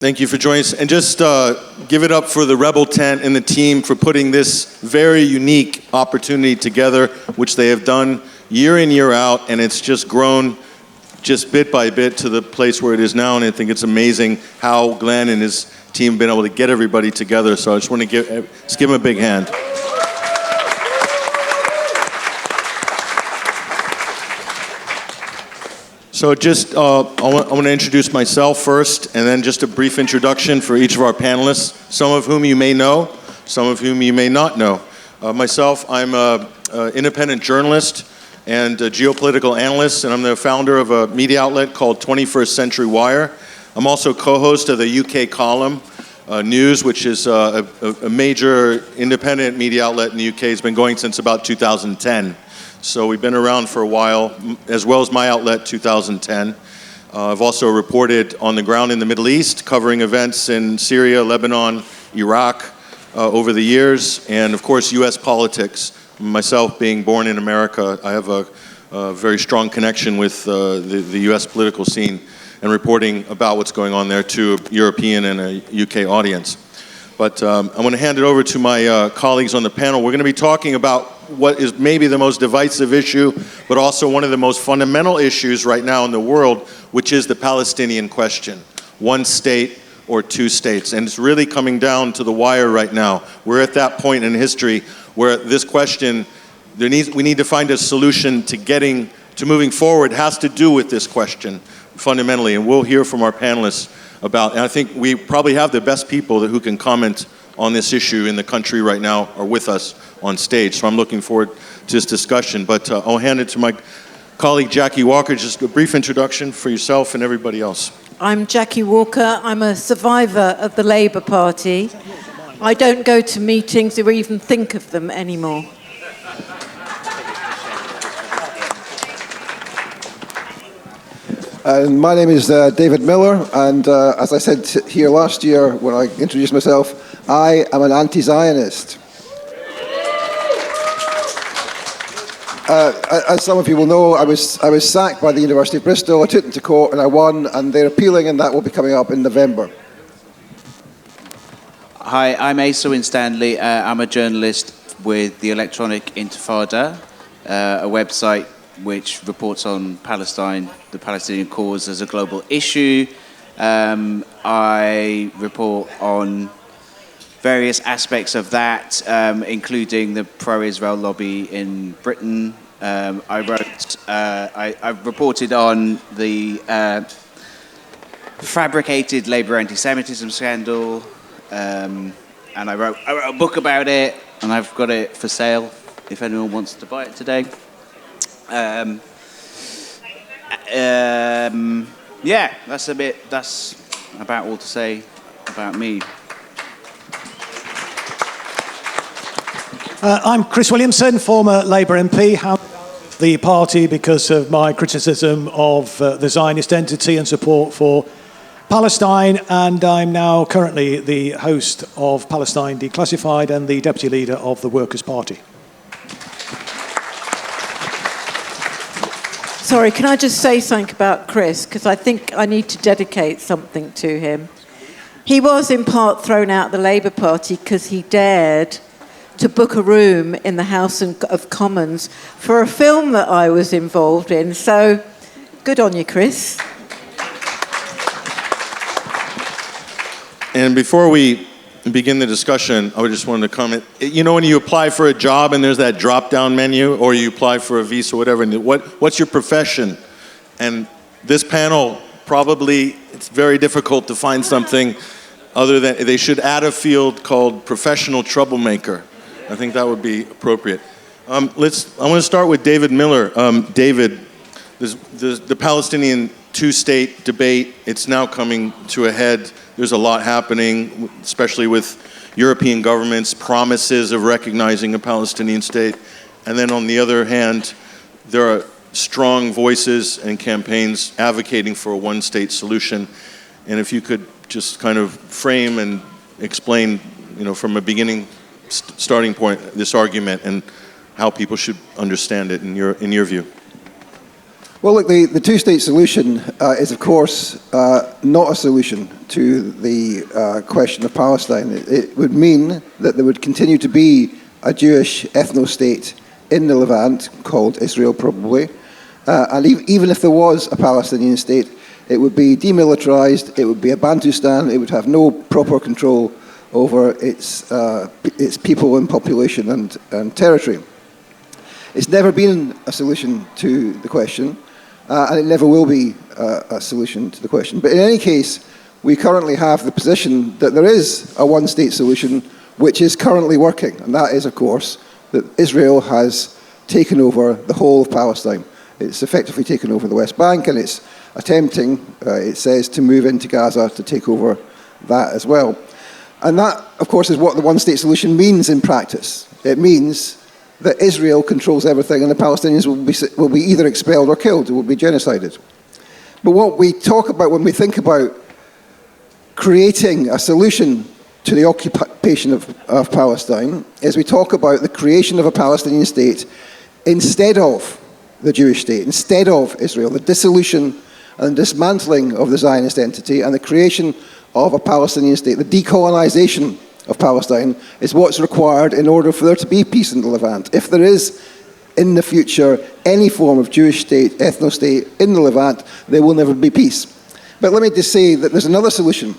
Thank you for joining us. And just give it up for the Rebel Tent and the team for putting this very unique opportunity together, which they have done year in, year out, and it's just grown just bit by bit to the place where it is now. And I think it's amazing how Glenn and his team have been able to get everybody together. So I just want to give him a big hand. So just, I want to introduce myself first, and then just a brief introduction for each of our panelists, some of whom you may know, some of whom you may not know. Myself, I'm an independent journalist and a geopolitical analyst, and I'm the founder of a media outlet called 21st Century Wire. I'm also co-host of the UK column, News, which is a major independent media outlet in the UK. It's been going since about 2010. So we've been around for a while, as well as my outlet, 2010. I've also reported on the ground in the Middle East, covering events in Syria, Lebanon, Iraq over the years, and of course, US politics. Myself being born in America, I have a very strong connection with the US political scene and reporting about what's going on there to a European and a UK audience. But I'm going to hand it over to my colleagues on the panel. We're going to be talking about what is maybe the most divisive issue, but also one of the most fundamental issues right now in the world, which is the Palestinian question. One state or two states. And it's really coming down to the wire right now. We're at that point in history where this question, we need to find a solution to moving forward. It has to do with this question fundamentally. And we'll hear from our panelists about, and I think we probably have the best people who can comment on this issue in the country right now are with us on stage. So I'm looking forward to this discussion. But I'll hand it to my colleague Jackie Walker. Just a brief introduction for yourself and everybody else. I'm Jackie Walker. I'm a survivor of the Labour Party. I don't go to meetings or even think of them anymore. My name is David Miller, and as I said here last year when I introduced myself, I am an anti-Zionist. As some of you will know, I was sacked by the University of Bristol. I took them to court and I won, and they're appealing, and that will be coming up in November. Hi, I'm Asa Winstanley. I'm a journalist with the Electronic Intifada, a website which reports on Palestine, the Palestinian cause as a global issue. I report on various aspects of that, including the pro-Israel lobby in Britain. I reported on the fabricated Labour anti-Semitism scandal, and I wrote a book about it, and I've got it for sale if anyone wants to buy it today. Yeah, that's about all to say about me. I'm Chris Williamson, former Labour MP, the party because of my criticism of the Zionist entity and support for Palestine, and I'm now currently the host of Palestine Declassified and the deputy leader of the Workers' Party. Sorry, can I just say something about Chris? Because I think I need to dedicate something to him. He was in part thrown out of the Labour Party because he dared to book a room in the House of Commons for a film that I was involved in. So, good on you, Chris. And before we begin the discussion, I just wanted to comment. You know when you apply for a job and there's that drop-down menu, or you apply for a visa or whatever, and what's your profession? And this panel, probably, it's very difficult to find something other than, they should add a field called professional troublemaker. I think that would be appropriate. I want to start with David Miller. David, the Palestinian two-state debate, it's now coming to a head. There's a lot happening, especially with European governments' promises of recognizing a Palestinian state. And then on the other hand, there are strong voices and campaigns advocating for a one-state solution. And if you could just kind of frame and explain, from a beginning starting point, this argument and how people should understand it in your view. Well, look, the two-state solution is, of course, not a solution to the question of Palestine. It would mean that there would continue to be a Jewish ethno-state in the Levant, called Israel probably, and even if there was a Palestinian state, it would be demilitarized, it would be a Bantustan, it would have no proper control over its people and population and territory. It's never been a solution to the question, and it never will be a solution to the question. But in any case, we currently have the position that there is a one-state solution which is currently working, and that is, of course, that Israel has taken over the whole of Palestine. It's effectively taken over the West Bank, and it's attempting, it says, to move into Gaza to take over that as well. And that, of course, is what the one-state solution means in practice. It means that Israel controls everything and the Palestinians will be either expelled or killed, will be genocided. But what we talk about when we think about creating a solution to the occupation of Palestine is we talk about the creation of a Palestinian state instead of the Jewish state, instead of Israel, the dissolution and dismantling of the Zionist entity and the creation of a Palestinian state, the decolonization of Palestine is what's required in order for there to be peace in the Levant. If there is, in the future, any form of Jewish state, ethno-state in the Levant, there will never be peace. But let me just say that there's another solution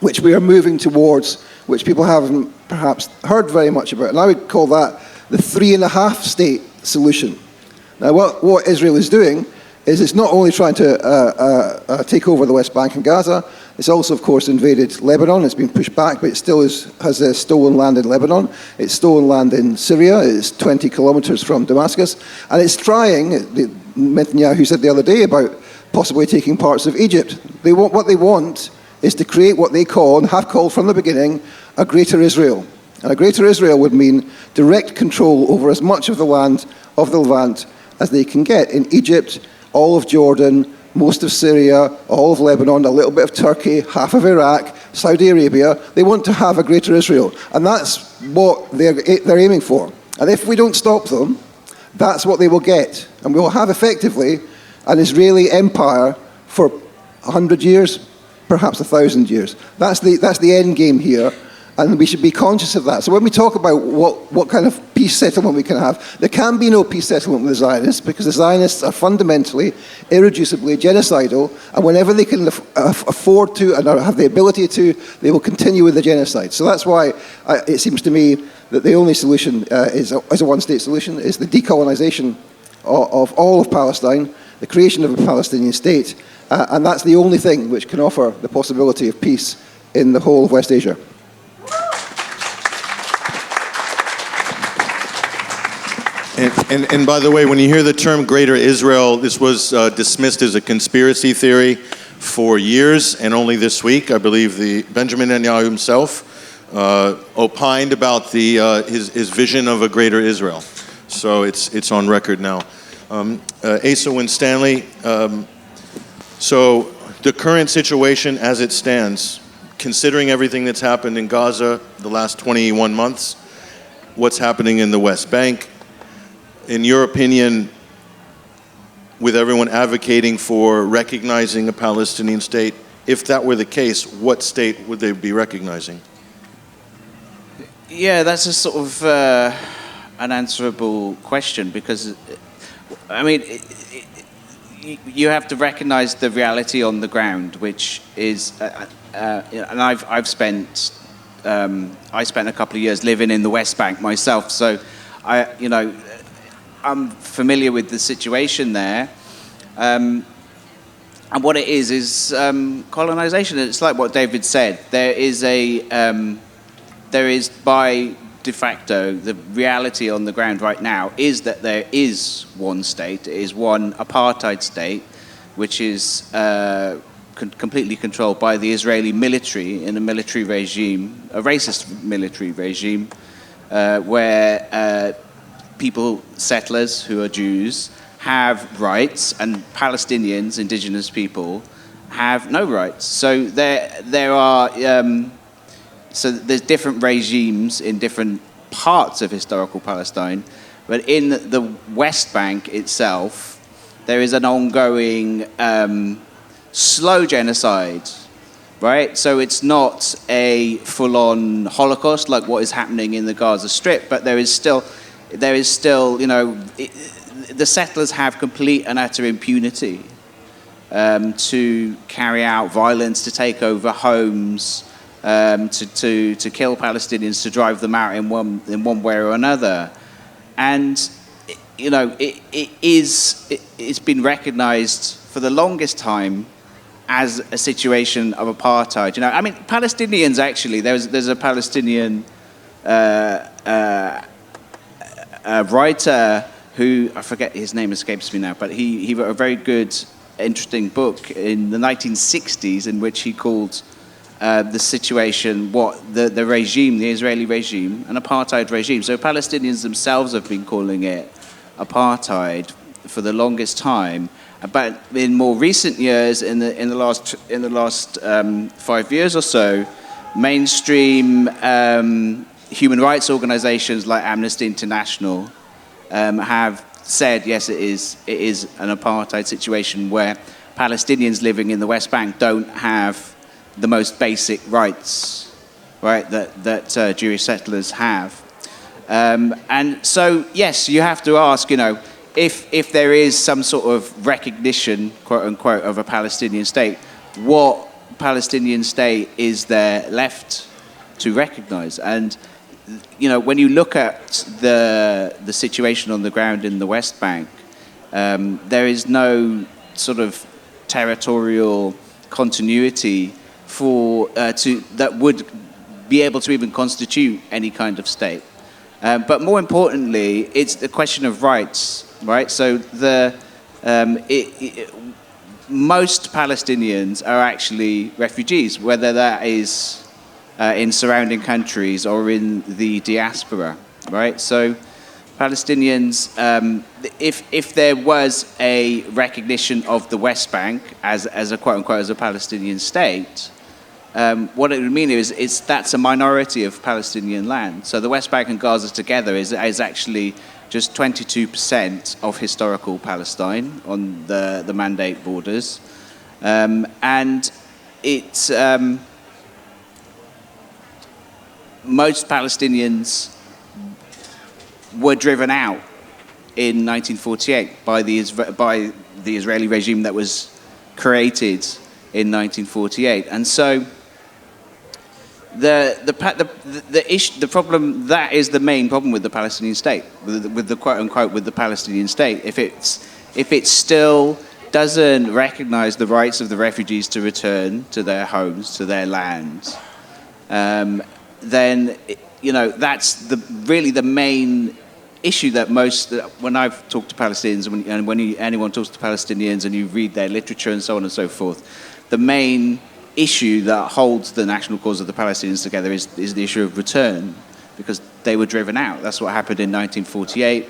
which we are moving towards, which people haven't perhaps heard very much about, and I would call that the 3.5-state solution. Now, what Israel is doing is it's not only trying to take over the West Bank and Gaza, it's also, of course, invaded Lebanon. It's been pushed back, but it still has stolen land in Lebanon. It's stolen land in Syria. It's 20 kilometers from Damascus. And it's trying, Netanyahu said the other day about possibly taking parts of Egypt. What they want is to create what they call, and have called from the beginning, a Greater Israel. And a Greater Israel would mean direct control over as much of the land of the Levant as they can get. In Egypt, all of Jordan, most of Syria, all of Lebanon, a little bit of Turkey, half of Iraq, Saudi Arabia. They want to have a Greater Israel. And that's what they're aiming for. And if we don't stop them, that's what they will get. And we will have effectively an Israeli empire for 100 years, perhaps 1,000 years. That's the end game here. And we should be conscious of that. So when we talk about what kind of peace settlement we can have, there can be no peace settlement with the Zionists because the Zionists are fundamentally, irreducibly genocidal, and whenever they can afford to and have the ability to, they will continue with the genocide. So that's why it seems to me that the only solution is a one-state solution, is the decolonization of all of Palestine, the creation of a Palestinian state, and that's the only thing which can offer the possibility of peace in the whole of West Asia. And by the way, when you hear the term Greater Israel, this was dismissed as a conspiracy theory for years, and only this week, I believe, Benjamin Netanyahu himself opined about his vision of a Greater Israel. So it's on record now. Asa Winstanley, so the current situation as it stands, considering everything that's happened in Gaza the last 21 months, what's happening in the West Bank, in your opinion, with everyone advocating for recognizing a Palestinian state, if that were the case, what state would they be recognizing? Yeah, that's a sort of unanswerable question because, I mean, you have to recognize the reality on the ground, which is, and I spent a couple of years living in the West Bank myself, so I'm familiar with the situation there, and what it is colonization. It's like what David said. There is by de facto, the reality on the ground right now is that there is one state. It is one apartheid state, which is completely controlled by the Israeli military in a military regime, a racist military regime, where people, settlers who are Jews, have rights, and Palestinians, indigenous people, have no rights. So there are so there's different regimes in different parts of historical Palestine, but in the West Bank itself, there is an ongoing slow genocide, right? So it's not a full-on Holocaust like what is happening in the Gaza Strip, but there is still, the settlers have complete and utter impunity to carry out violence, to take over homes, to kill Palestinians, to drive them out in one way or another. And it's been recognized for the longest time as a situation of apartheid. I mean, Palestinians actually, there's a Palestinian writer who, I forget, his name escapes me now, but he wrote a very good, interesting book in the 1960s in which he called the situation, the regime, the Israeli regime, an apartheid regime. So Palestinians themselves have been calling it apartheid for the longest time. But in more recent years, in the last 5 years or so, mainstream human rights organizations like Amnesty International have said, yes, it is an apartheid situation where Palestinians living in the West Bank don't have the most basic rights, right, that Jewish settlers have. And so, yes, you have to ask, if there is some sort of recognition, quote unquote, of a Palestinian state, what Palestinian state is there left to recognize? And when you look at the situation on the ground in the West Bank, there is no sort of territorial continuity that would be able to even constitute any kind of state. But more importantly, it's the question of rights, right? So most Palestinians are actually refugees, whether that is in surrounding countries or in the diaspora, right? So Palestinians, if there was a recognition of the West Bank as a quote unquote as a Palestinian state, what it would mean is that's a minority of Palestinian land. So the West Bank and Gaza together is actually just 22% of historical Palestine on the mandate borders, and it's most Palestinians were driven out in 1948 by the Israeli regime that was created in 1948, and so the problem, that is the main problem with the Palestinian state, with the quote unquote with the Palestinian state. If it still doesn't recognize the rights of the refugees to return to their homes, to their lands, then that's really the main issue that when I've talked to Palestinians and when anyone talks to Palestinians and you read their literature and so on and so forth, the main issue that holds the national cause of the Palestinians together is the issue of return, because they were driven out. That's what happened in 1948,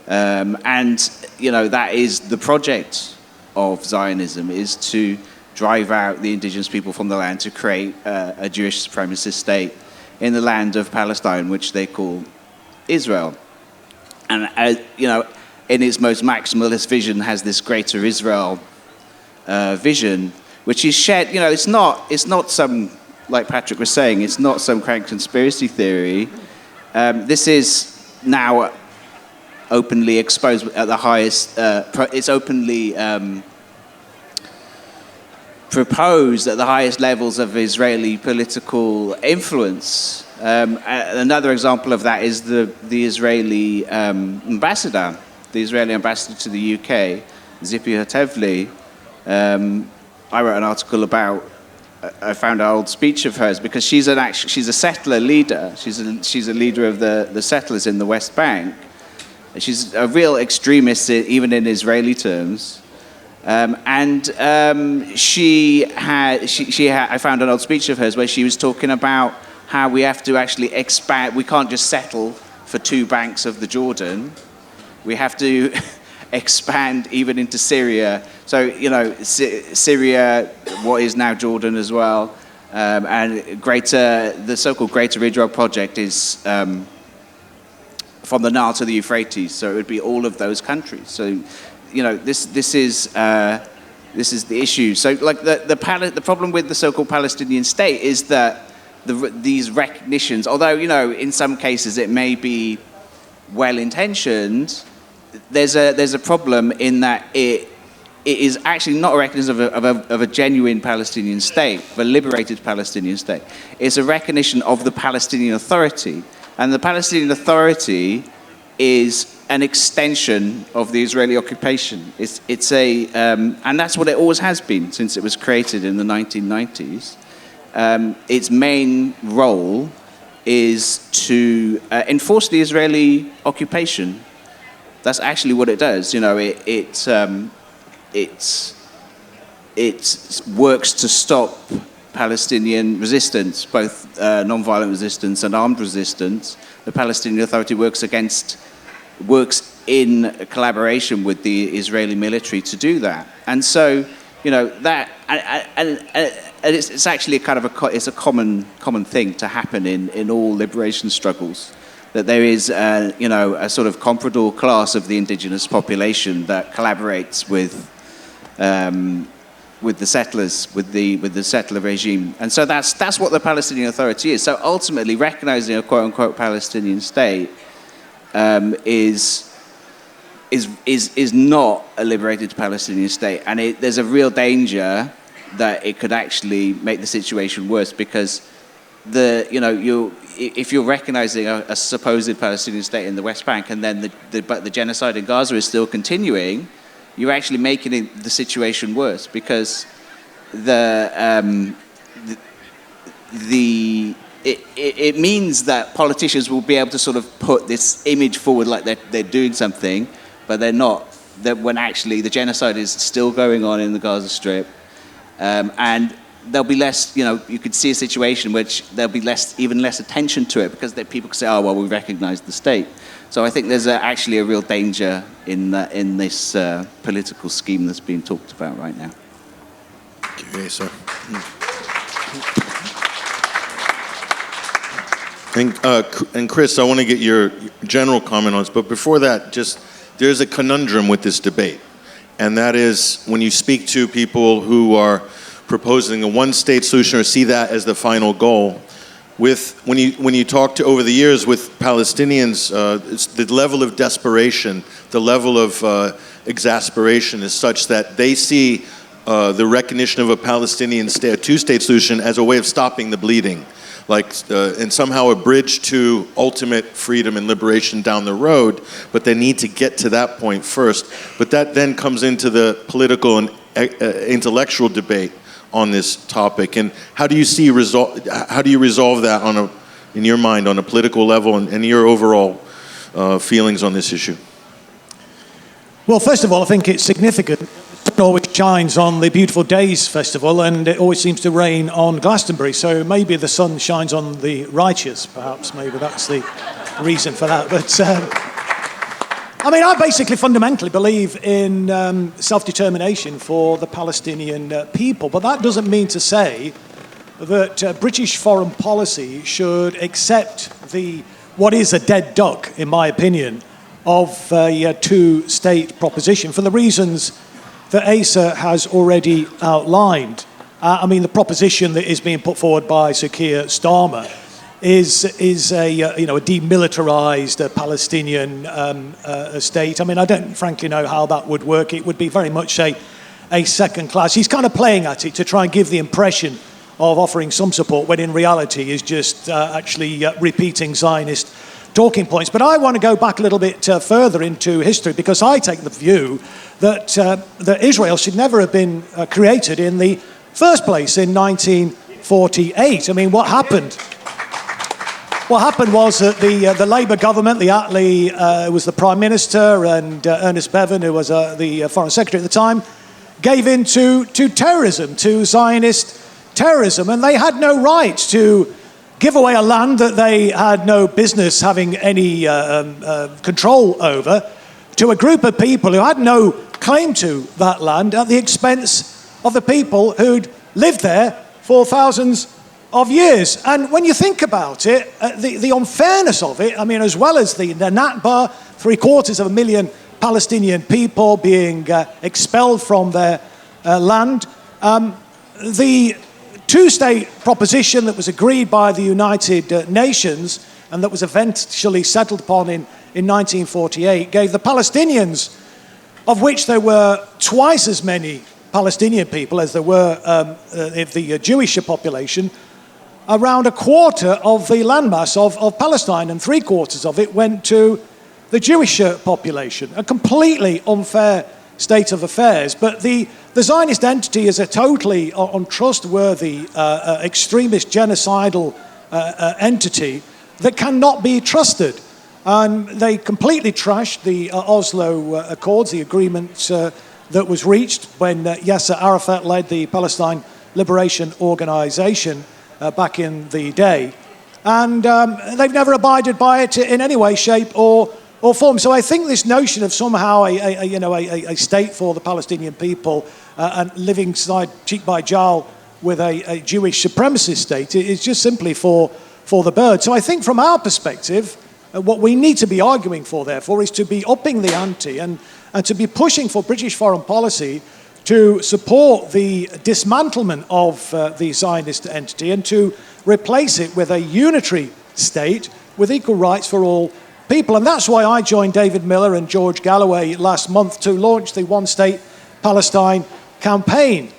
and that is the project of Zionism, is to drive out the indigenous people from the land, to create a Jewish supremacist state in the land of Palestine, which they call Israel. And in its most maximalist vision, has this greater Israel vision, which is shared. It's not some, like Patrick was saying, it's not some crank conspiracy theory. This is now openly exposed at the highest. It's openly proposed at the highest levels of Israeli political influence. Another example of that is the Israeli ambassador, to the UK, Zippy Hatevli. I wrote an article about. I found an old speech of hers, because she's a settler leader. She's a leader of the settlers in the West Bank. She's a real extremist, even in Israeli terms. I found an old speech of hers where she was talking about how we have to actually expand. We can't just settle for two banks of the Jordan. We have to expand even into Syria. So, Syria, what is now Jordan as well, and the so-called Greater Israel Project is from the Nile to the Euphrates. So it would be all of those countries. So this is the issue. So, like the problem with the so-called Palestinian state is that these recognitions, although in some cases it may be well-intentioned, there's a problem in that it is actually not a recognition of a genuine Palestinian state, of a liberated Palestinian state. It's a recognition of the Palestinian Authority, and the Palestinian Authority is an extension of the Israeli occupation. And that's what it always has been since it was created in the 1990s. Its main role is to enforce the Israeli occupation. That's actually what it does. It works to stop Palestinian resistance, both non-violent resistance and armed resistance. The Palestinian Authority works in collaboration with the Israeli military to do that. And so, that and it's actually a common thing to happen in all liberation struggles. That there is a sort of comprador class of the indigenous population that collaborates with the settlers, with the settler regime, and so that's what the Palestinian Authority is. So ultimately, recognizing a quote unquote Palestinian state is not a liberated Palestinian state, and there's a real danger that it could actually make the situation worse, because if you're recognizing a supposed Palestinian state in the West Bank, and then but the genocide in Gaza is still continuing, you're actually making the situation worse, because it means that politicians will be able to sort of put this image forward like they're doing something, but they're not. When actually the genocide is still going on in the Gaza Strip, and there'll be less. You could see a situation which there'll be even less attention to it, because people can say, "Oh, well, we recognise the state." So I think there's actually a real danger in this political scheme that's being talked about right now. Okay, sir. And Chris, I want to get your general comment on this, but before that, there's a conundrum with this debate, and that is when you speak to people who are proposing a one-state solution or see that as the final goal. When you talk to over the years with Palestinians, the level of desperation, the level of exasperation is such that they see the recognition of a Palestinian state, a two-state solution, as a way of stopping the bleeding, and somehow a bridge to ultimate freedom and liberation down the road. But they need to get to that point first. But that then comes into the political and intellectual debate on this topic, and how do you resolve that in your mind on a political level, and your overall feelings on this issue? Well, first of all, I think it's significant. It always shines on the Beautiful Days Festival, and it always seems to rain on Glastonbury. So maybe the sun shines on the righteous. Perhaps maybe that's the reason for that. But I basically fundamentally believe in self-determination for the Palestinian people, but that doesn't mean to say that British foreign policy should accept what is a dead duck, in my opinion, of a two-state proposition for the reasons that Asa has already outlined. The proposition that is being put forward by Sir Keir Starmer is a demilitarized Palestinian state. I don't frankly know how that would work. It would be very much a second class. He's kind of playing at it to try and give the impression of offering some support, when in reality is just actually repeating Zionist talking points. But I want to go back a little bit further into history, because I take the view that Israel should never have been created in the first place in 1948. What happened? What happened was that the Labour government, the Attlee was the Prime Minister, and Ernest Bevin, who was the Foreign Secretary at the time, gave in to terrorism, to Zionist terrorism, and they had no right to give away a land that they had no business having any control over to a group of people who had no claim to that land, at the expense of the people who'd lived there for thousands of years. And when you think about it, the unfairness of it, as well as the Nakba, 750,000 Palestinian people being expelled from their land. The two-state proposition that was agreed by the United Nations and that was eventually settled upon in 1948 gave the Palestinians, of which there were twice as many Palestinian people as there were of the Jewish population, around a quarter of the landmass of Palestine, and 3/4 of it went to the Jewish population. A completely unfair state of affairs. But the Zionist entity is a totally untrustworthy, extremist, genocidal entity that cannot be trusted. And they completely trashed the Oslo Accords, the agreement that was reached when Yasser Arafat led the Palestine Liberation Organization back in the day. And they've never abided by it in any way, shape, or form. So I think this notion of somehow a state for the Palestinian people and living side cheek by jowl with a Jewish supremacist state is just simply for the birds. So I think from our perspective, what we need to be arguing for, therefore, is to be upping the ante and to be pushing for British foreign policy to support the dismantlement of the Zionist entity and to replace it with a unitary state with equal rights for all people. And that's why I joined David Miller and George Galloway last month to launch the One State Palestine campaign.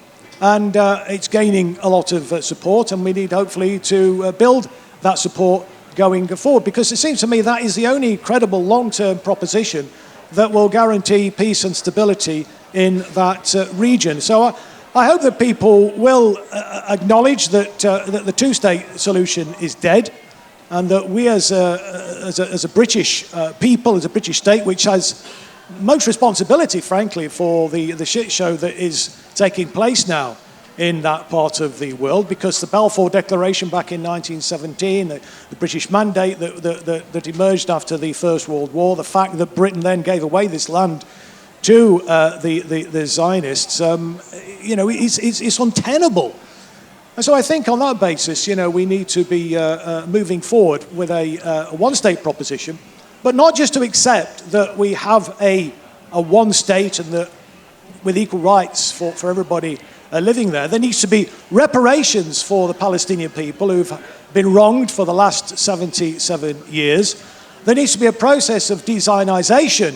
And it's gaining a lot of support, and we need hopefully to build that support going forward, because it seems to me that is the only credible long-term proposition that will guarantee peace and stability in that region. So I hope that people will acknowledge that the two-state solution is dead, and that we as a British people, as a British state, which has most responsibility, frankly, for the shit show that is taking place now in that part of the world, because the Balfour Declaration back in 1917, the British mandate that emerged after the First World War, the fact that Britain then gave away this land to the Zionists, it's untenable. And so I think on that basis, we need to be moving forward with a one-state proposition, but not just to accept that we have a one state and that with equal rights for everybody living there. There needs to be reparations for the Palestinian people who've been wronged for the last 77 years. There needs to be a process of de-Zionization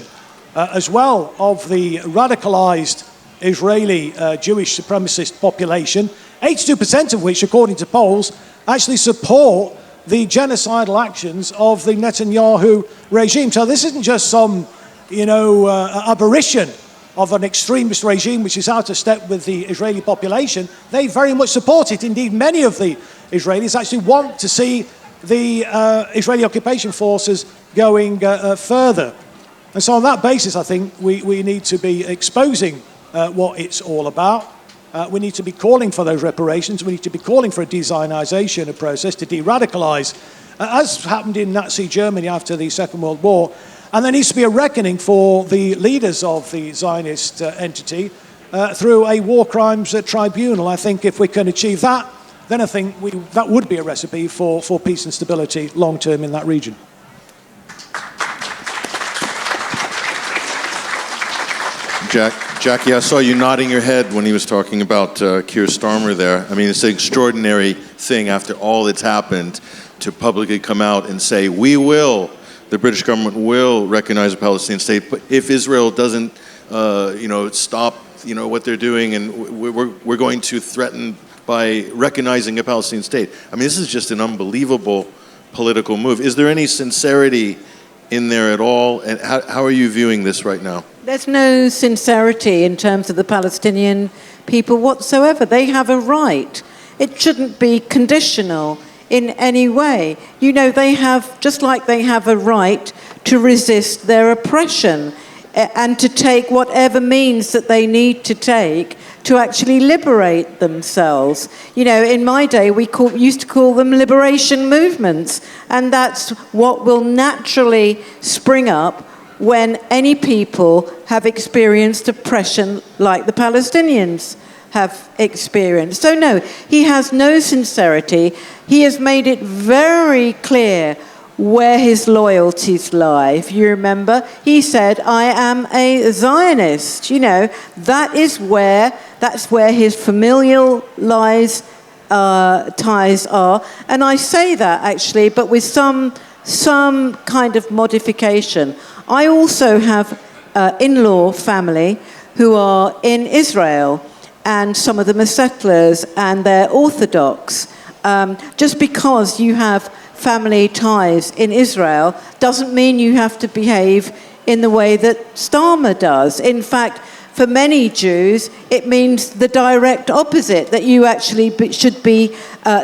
as well of the radicalized Israeli Jewish supremacist population, 82% of which, according to polls, actually support the genocidal actions of the Netanyahu regime. So this isn't just some, aberration of an extremist regime which is out of step with the Israeli population. They very much support it. Indeed, many of the Israelis actually want to see the Israeli occupation forces going further. And so on that basis, I think we need to be exposing what it's all about. We need to be calling for those reparations. We need to be calling for a de-Zionization process to de-radicalize, as happened in Nazi Germany after the Second World War. And there needs to be a reckoning for the leaders of the Zionist entity through a war crimes tribunal. I think if we can achieve that, then I think that would be a recipe for peace and stability long-term in that region. Jackie, I saw you nodding your head when he was talking about Keir Starmer there. I mean, it's an extraordinary thing after all that's happened to publicly come out and say, the British government will recognize a Palestinian state, but if Israel doesn't, stop, what they're doing, and we're going to threaten by recognizing a Palestinian state. I mean, this is just an unbelievable political move. Is there any sincerity in there at all? And how are you viewing this right now? There's no sincerity in terms of the Palestinian people whatsoever. They have a right. It shouldn't be conditional in any way. They have, just like they have a right to resist their oppression and to take whatever means that they need to take to actually liberate themselves. In my day, we used to call them liberation movements, and that's what will naturally spring up when any people have experienced oppression like the Palestinians have experienced. So no, he has no sincerity. He has made it very clear where his loyalties lie. If you remember, he said, I am a Zionist. You know, that's where his familial ties are. And I say that actually, but with some kind of modification. I also have in-law family who are in Israel, and some of them are settlers, and they're Orthodox. Just because you have family ties in Israel doesn't mean you have to behave in the way that Starmer does. In fact, for many Jews, it means the direct opposite, that you actually should be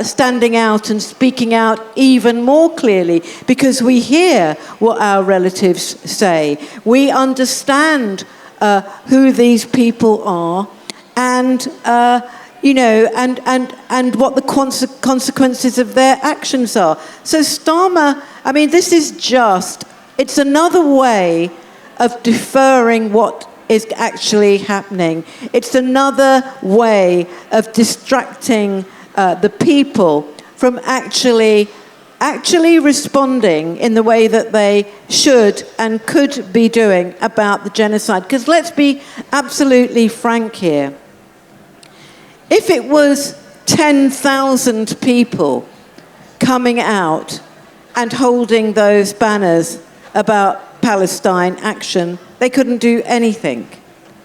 standing out and speaking out even more clearly, because we hear what our relatives say. We understand who these people are, and and what the consequences of their actions are. So Starmer, I mean, this is it's another way of deferring what is actually happening. It's another way of distracting the people from actually responding in the way that they should and could be doing about the genocide. Because let's be absolutely frank here. If it was 10,000 people coming out and holding those banners about Palestine action, they couldn't do anything.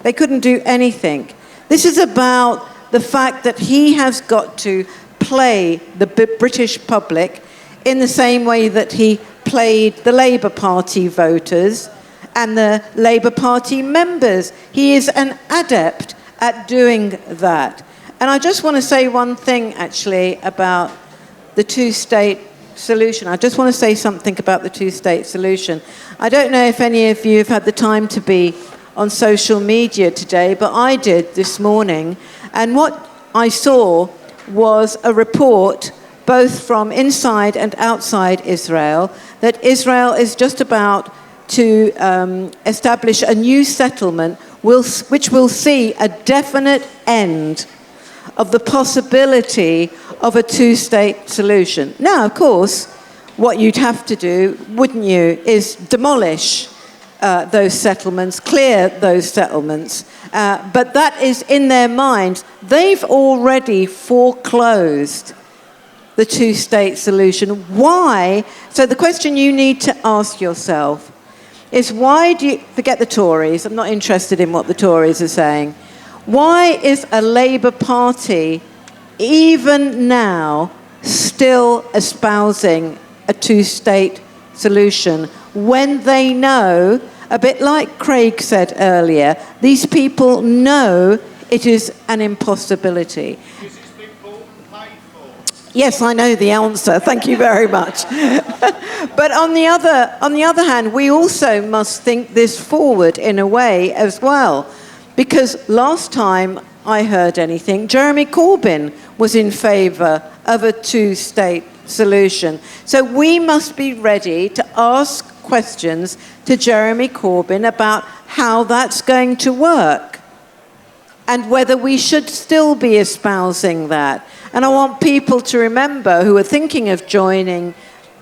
They couldn't do anything. This is about the fact that he has got to play the British public in the same way that he played the Labour Party voters and the Labour Party members. He is an adept at doing that. And I just want to say one thing, actually, about the two-state solution. I just want to say something about the two-state solution. I don't know if any of you have had the time to be on social media today, but I did this morning. And what I saw was a report, both from inside and outside Israel, that Israel is just about to establish a new settlement which will see a definite end of the possibility of a two-state solution. Now, of course, what you'd have to do, wouldn't you, is demolish those settlements, clear those settlements. But that is in their minds. They've already foreclosed the two-state solution. Why? So the question you need to ask yourself is, why do you... Forget the Tories. I'm not interested in what the Tories are saying. Why is a Labour Party, even now, still espousing a two-state solution when they know, a bit like Craig said earlier, these people know it is an impossibility? Because it's been paid for. Yes, I know the answer. Thank you very much. But on the other hand, we also must think this forward in a way as well. Because last time I heard anything, Jeremy Corbyn was in favour of a two-state solution. So we must be ready to ask questions to Jeremy Corbyn about how that's going to work and whether we should still be espousing that. And I want people to remember, who are thinking of joining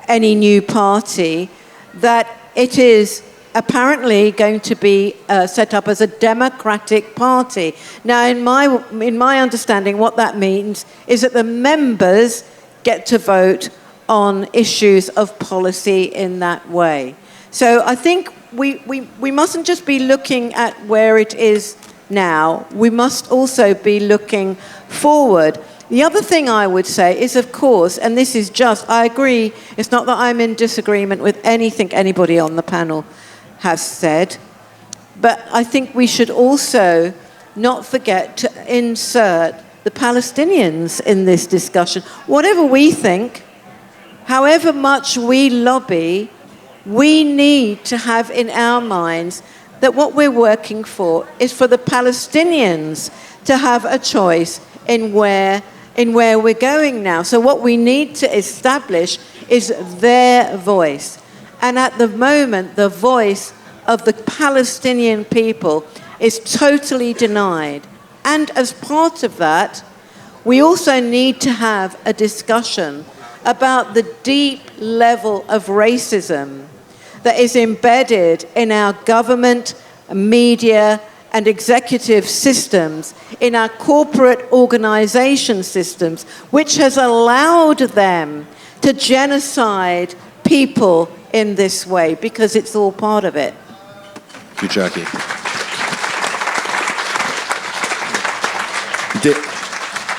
any new party, that it is apparently going to be set up as a democratic party. Now, in my understanding, what that means is that the members get to vote on issues of policy in that way. So I think we mustn't just be looking at where it is now. We must also be looking forward. The other thing I would say is, of course, and this is just, I agree, it's not that I'm in disagreement with anything anybody on the panel has said, but I think we should also not forget to insert the Palestinians in this discussion. Whatever we think, however much we lobby, we need to have in our minds that what we're working for is for the Palestinians to have a choice in where we're going now. So what we need to establish is their voice. And at the moment, the voice of the Palestinian people is totally denied. And as part of that, we also need to have a discussion about the deep level of racism that is embedded in our government, media, and executive systems, in our corporate organization systems, which has allowed them to genocide people in this way, because it's all part of it. Thank you, Jackie.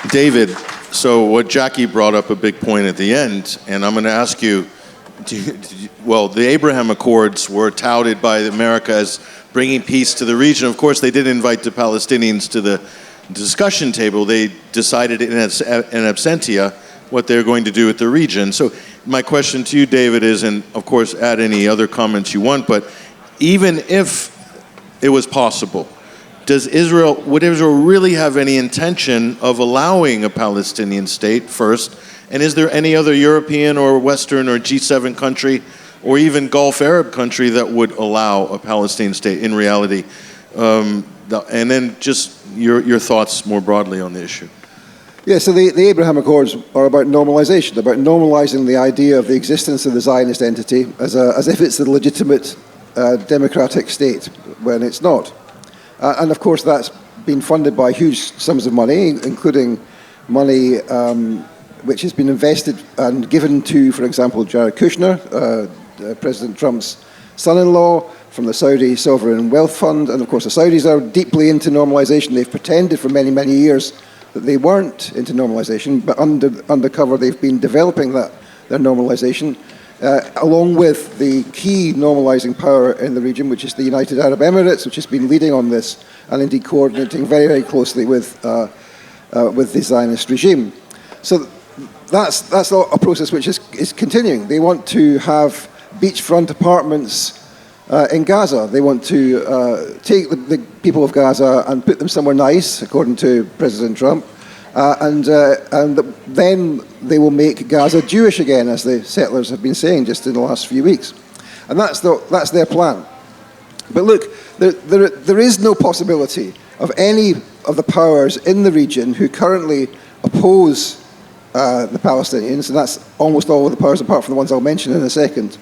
David, so what Jackie brought up a big point at the end, and I'm going to ask you, the Abraham Accords were touted by America as bringing peace to the region. Of course, they did invite the Palestinians to the discussion table. They decided in absentia what they're going to do with the region. So my question to you, David, is, and of course add any other comments you want, but even if it was possible, would Israel really have any intention of allowing a Palestinian state first? And is there any other European or Western or G7 country or even Gulf Arab country that would allow a Palestinian state in reality? And then just your thoughts more broadly on the issue. Yeah, so the Abraham Accords are about normalization, about normalizing the idea of the existence of the Zionist entity as if it's a legitimate democratic state, when it's not. And of course, that's been funded by huge sums of money, including money which has been invested and given to, for example, Jared Kushner, President Trump's son-in-law, from the Saudi Sovereign Wealth Fund. And of course, the Saudis are deeply into normalization. They've pretended for many, many years that they weren't into normalization, but undercover they've been developing their normalization, along with the key normalizing power in the region, which is the United Arab Emirates, which has been leading on this and indeed coordinating very, very closely with the Zionist regime. So that's a process which is continuing. They want to have beachfront apartments in Gaza. They want to take the people of Gaza and put them somewhere nice, according to President Trump, and then they will make Gaza Jewish again, as the settlers have been saying just in the last few weeks. And that's their plan. But look, there is no possibility of any of the powers in the region who currently oppose the Palestinians, and that's almost all of the powers apart from the ones I'll mention in a second.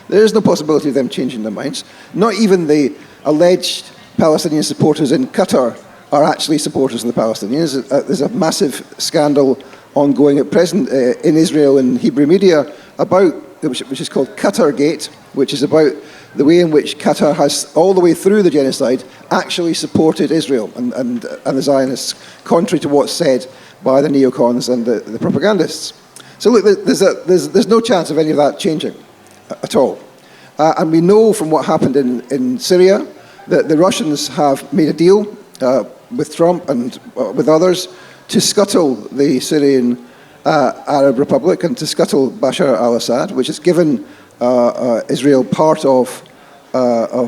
There is no possibility of them changing their minds. Not even the alleged Palestinian supporters in Qatar are actually supporters of the Palestinians. There's a massive scandal ongoing at present in Israel and Hebrew media about, which is called Qatargate, which is about the way in which Qatar has, all the way through the genocide, actually supported Israel and the Zionists, contrary to what's said by the neocons and the propagandists. So look, there's no chance of any of that changing at all. And we know from what happened in Syria that the Russians have made a deal with Trump and with others to scuttle the Syrian Arab Republic and to scuttle Bashar al-Assad, which has given Israel part of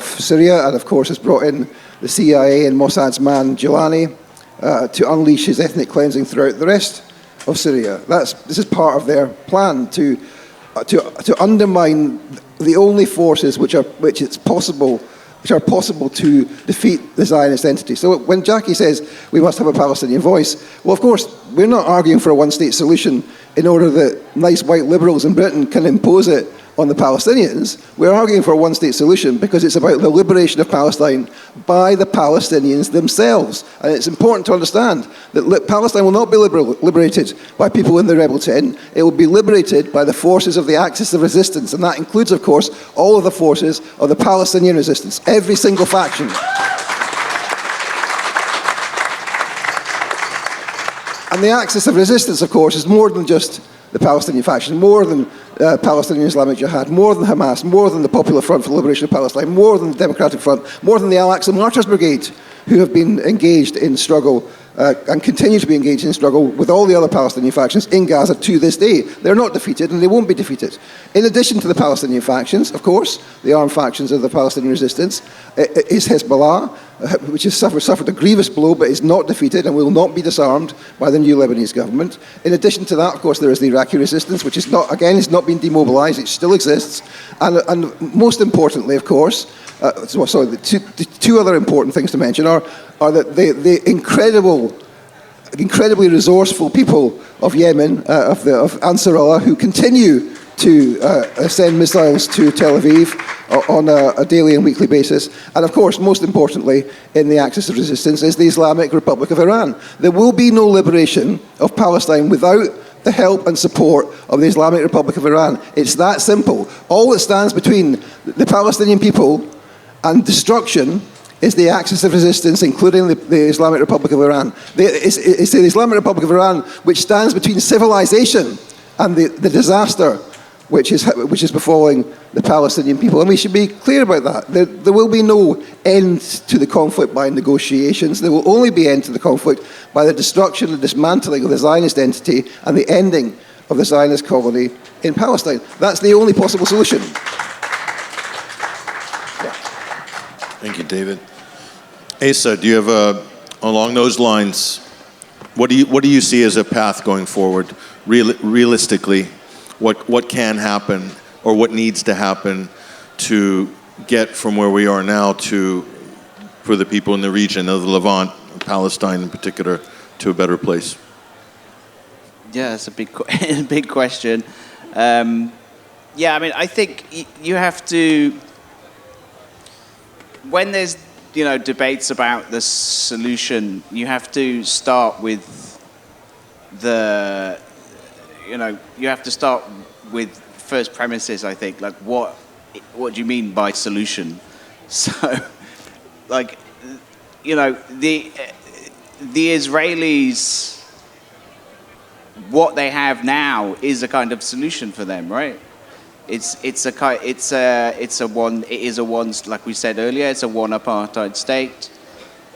Syria, and of course has brought in the CIA and Mossad's man Gilani to unleash his ethnic cleansing throughout the rest of Syria. This is part of their plan to undermine the only forces which are possible to defeat the Zionist entity. So when Jackie says we must have a Palestinian voice, well, of course, we're not arguing for a one-state solution in order that nice white liberals in Britain can impose it on the Palestinians. We're arguing for a one-state solution because it's about the liberation of Palestine by the Palestinians themselves. And it's important to understand that Palestine will not be liberated by people in the rebel tent. It will be liberated by the forces of the Axis of Resistance. And that includes, of course, all of the forces of the Palestinian resistance, every single faction. And the Axis of Resistance, of course, is more than just the Palestinian faction, more than Palestinian Islamic Jihad, more than Hamas, more than the Popular Front for the Liberation of Palestine, more than the Democratic Front, more than the Al-Aqsa Martyrs Brigade, who have been engaged in struggle and continue to be engaged in struggle with all the other Palestinian factions in Gaza to this day. They're not defeated and they won't be defeated. In addition to the Palestinian factions, of course, the armed factions of the Palestinian resistance, is Hezbollah, which has suffered a grievous blow but is not defeated and will not be disarmed by the new Lebanese government. In addition to that, of course, there is the Iraqi resistance, which is not been demobilized, it still exists. And most importantly, of course, the two other important things to mention are that the incredible incredibly resourceful people of Yemen, of Ansarullah, who continue to send missiles to Tel Aviv on a daily and weekly basis. And of course, most importantly, in the axis of resistance is the Islamic Republic of Iran. There will be no liberation of Palestine without the help and support of the Islamic Republic of Iran. It's that simple. All that stands between the Palestinian people and destruction is the axis of resistance, including the Islamic Republic of Iran. It's the Islamic Republic of Iran which stands between civilization and the disaster which is befalling the Palestinian people. And we should be clear about that. There will be no end to the conflict by negotiations. There will only be end to the conflict by the destruction and dismantling of the Zionist entity and the ending of the Zionist colony in Palestine. That's the only possible solution. Thank you, David. Asa, do you have along those lines, what do you see as a path going forward, realistically? What can happen or what needs to happen to get from where we are now for the people in the region of the Levant, Palestine in particular, to a better place? Yeah, that's a big question. Yeah, I mean, I think you have to, when there's debates about the solution, you have to start with you have to start with first premises, I think. Like, what do you mean by solution? So, like, the Israelis, what they have now is a kind of solution for them, right? It is a one, like we said earlier, it's a one apartheid state,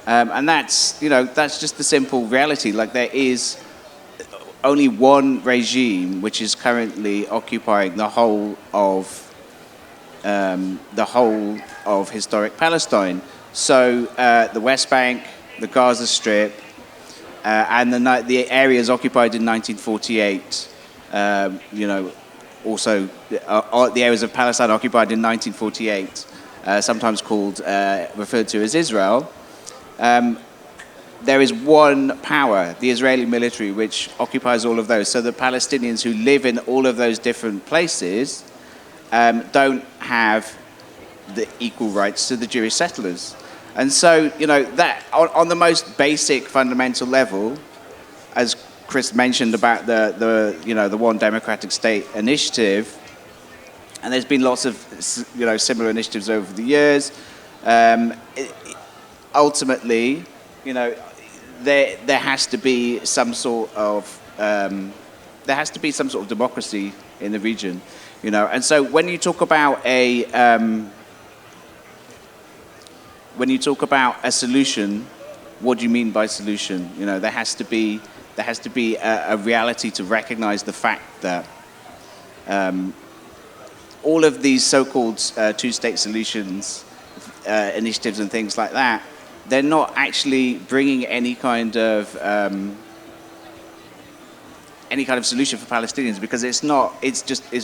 and that's just the simple reality. Like, there is only one regime which is currently occupying the whole of historic Palestine. So the West Bank, the Gaza Strip, and the areas occupied in 1948. Also the areas of Palestine occupied in 1948, sometimes referred to as Israel. There is one power, the Israeli military, which occupies all of those. So the Palestinians who live in all of those different places don't have the equal rights to the Jewish settlers. And so, that on the most basic fundamental level, as Chris mentioned about the One Democratic State initiative, and there's been lots of similar initiatives over the years. Ultimately, there has to be some sort of democracy in the region, And so when you talk about a solution, what do you mean by solution? There has to be a reality to recognize the fact that all of these so-called two-state solutions, initiatives and things like that, they're not actually bringing any kind of solution for Palestinians, because it's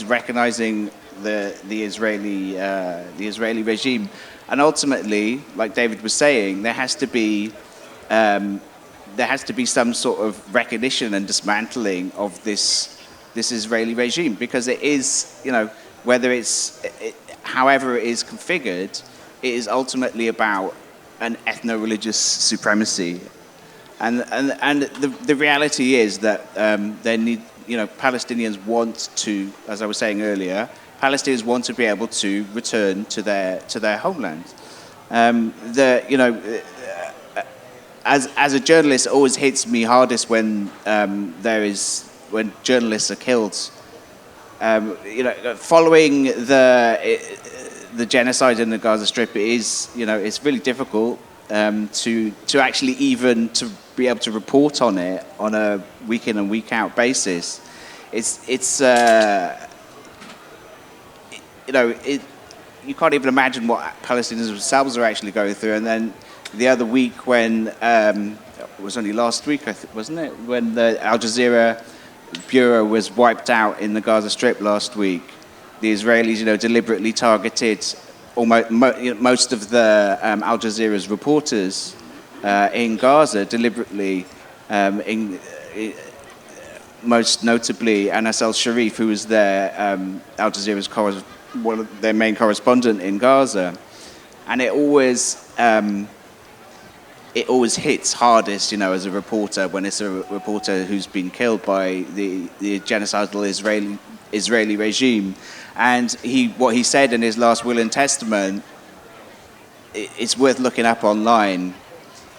recognizing the Israeli regime. And ultimately, like David was saying, there has to be some sort of recognition and dismantling of this Israeli regime, because it is, however it is configured, it is ultimately about an ethno-religious supremacy, and the reality is that Palestinians want to, as I was saying earlier, Palestinians want to be able to return to their homeland. As a journalist, it always hits me hardest when journalists are killed. Following the genocide in the Gaza Strip, it's really difficult to actually even to be able to report on it on a week in and week out basis. You can't even imagine what Palestinians themselves are actually going through. And then the other week, when it was only last week, wasn't it, when the Al Jazeera bureau was wiped out in the Gaza Strip last week, the Israelis, deliberately targeted most of the Al Jazeera's reporters in Gaza deliberately, most notably Anas al-Sharif, who was there, Al Jazeera's one of their main correspondent in Gaza. And it always hits hardest, as a reporter, when it's a reporter who's been killed by the genocidal Israeli regime. And what he said in his last will and testament, it's worth looking up online.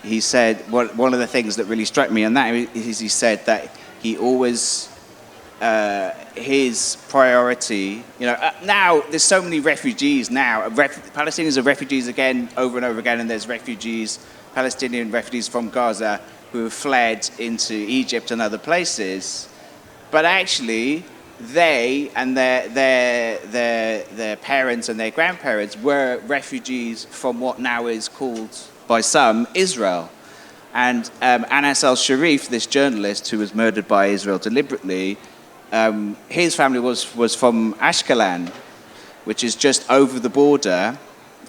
He said, one of the things that really struck me, and that is he said that he always, his priority, now there's so many refugees now. Palestinians are refugees again, over and over again, and there's Palestinian refugees from Gaza who have fled into Egypt and other places. But actually, they and their parents and their grandparents were refugees from what now is called, by some, Israel. And Anas al-Sharif, this journalist who was murdered by Israel deliberately, his family was from Ashkelon, which is just over the border.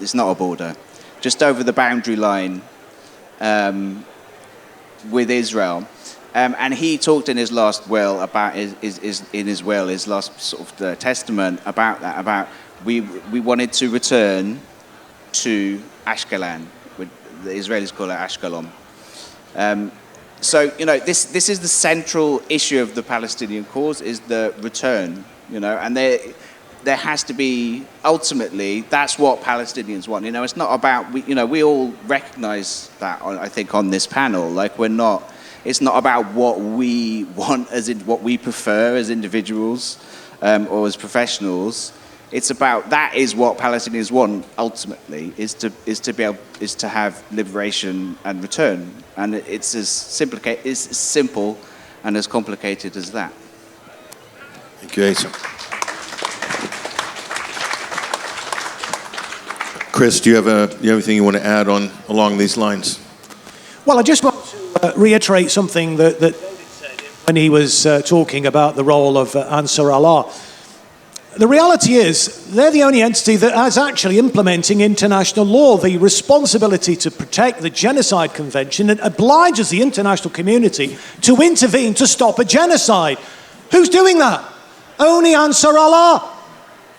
It's not a border, just over the boundary line with Israel. And he talked in his last will about his last sort of testament about that. About we wanted to return to Ashkelon, the Israelis call it Ashkelon. So this is the central issue of the Palestinian cause, is the return. And there has to be, ultimately, that's what Palestinians want. It's not about we all recognise that, I think, on this panel. It's not about what we want, as in what we prefer as individuals or as professionals. It's about, that is what Palestinians want ultimately, is to have liberation and return, and it's as simple and as complicated as that. Thank you, Asa. Chris, do you have anything you want to add along these lines? Well, I just want to reiterate something that David said when he was talking about the role of Ansar Allah. The reality is, they're the only entity that is actually implementing international law. The responsibility to protect the Genocide Convention that obliges the international community to intervene to stop a genocide. Who's doing that? Only Ansar Allah.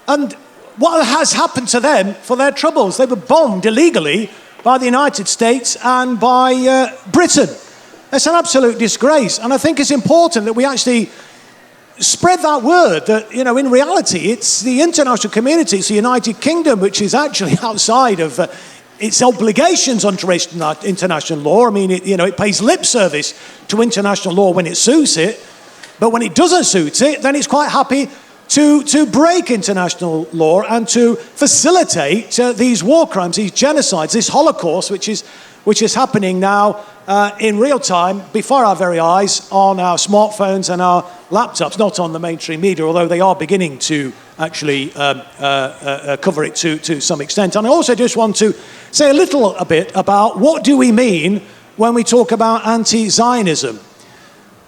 And what has happened to them for their troubles? They were bombed illegally by the United States and by Britain. It's an absolute disgrace. And I think it's important that we actually spread that word that, in reality, it's the international community, it's the United Kingdom, which is actually outside of its obligations under international law. I mean, it pays lip service to international law when it suits it, but when it doesn't suit it, then it's quite happy to break international law and to facilitate these war crimes, these genocides, this Holocaust, which is happening now in real time before our very eyes on our smartphones and our laptops, not on the mainstream media, although they are beginning to actually cover it to some extent. And I also just want to say a bit about what do we mean when we talk about anti-Zionism.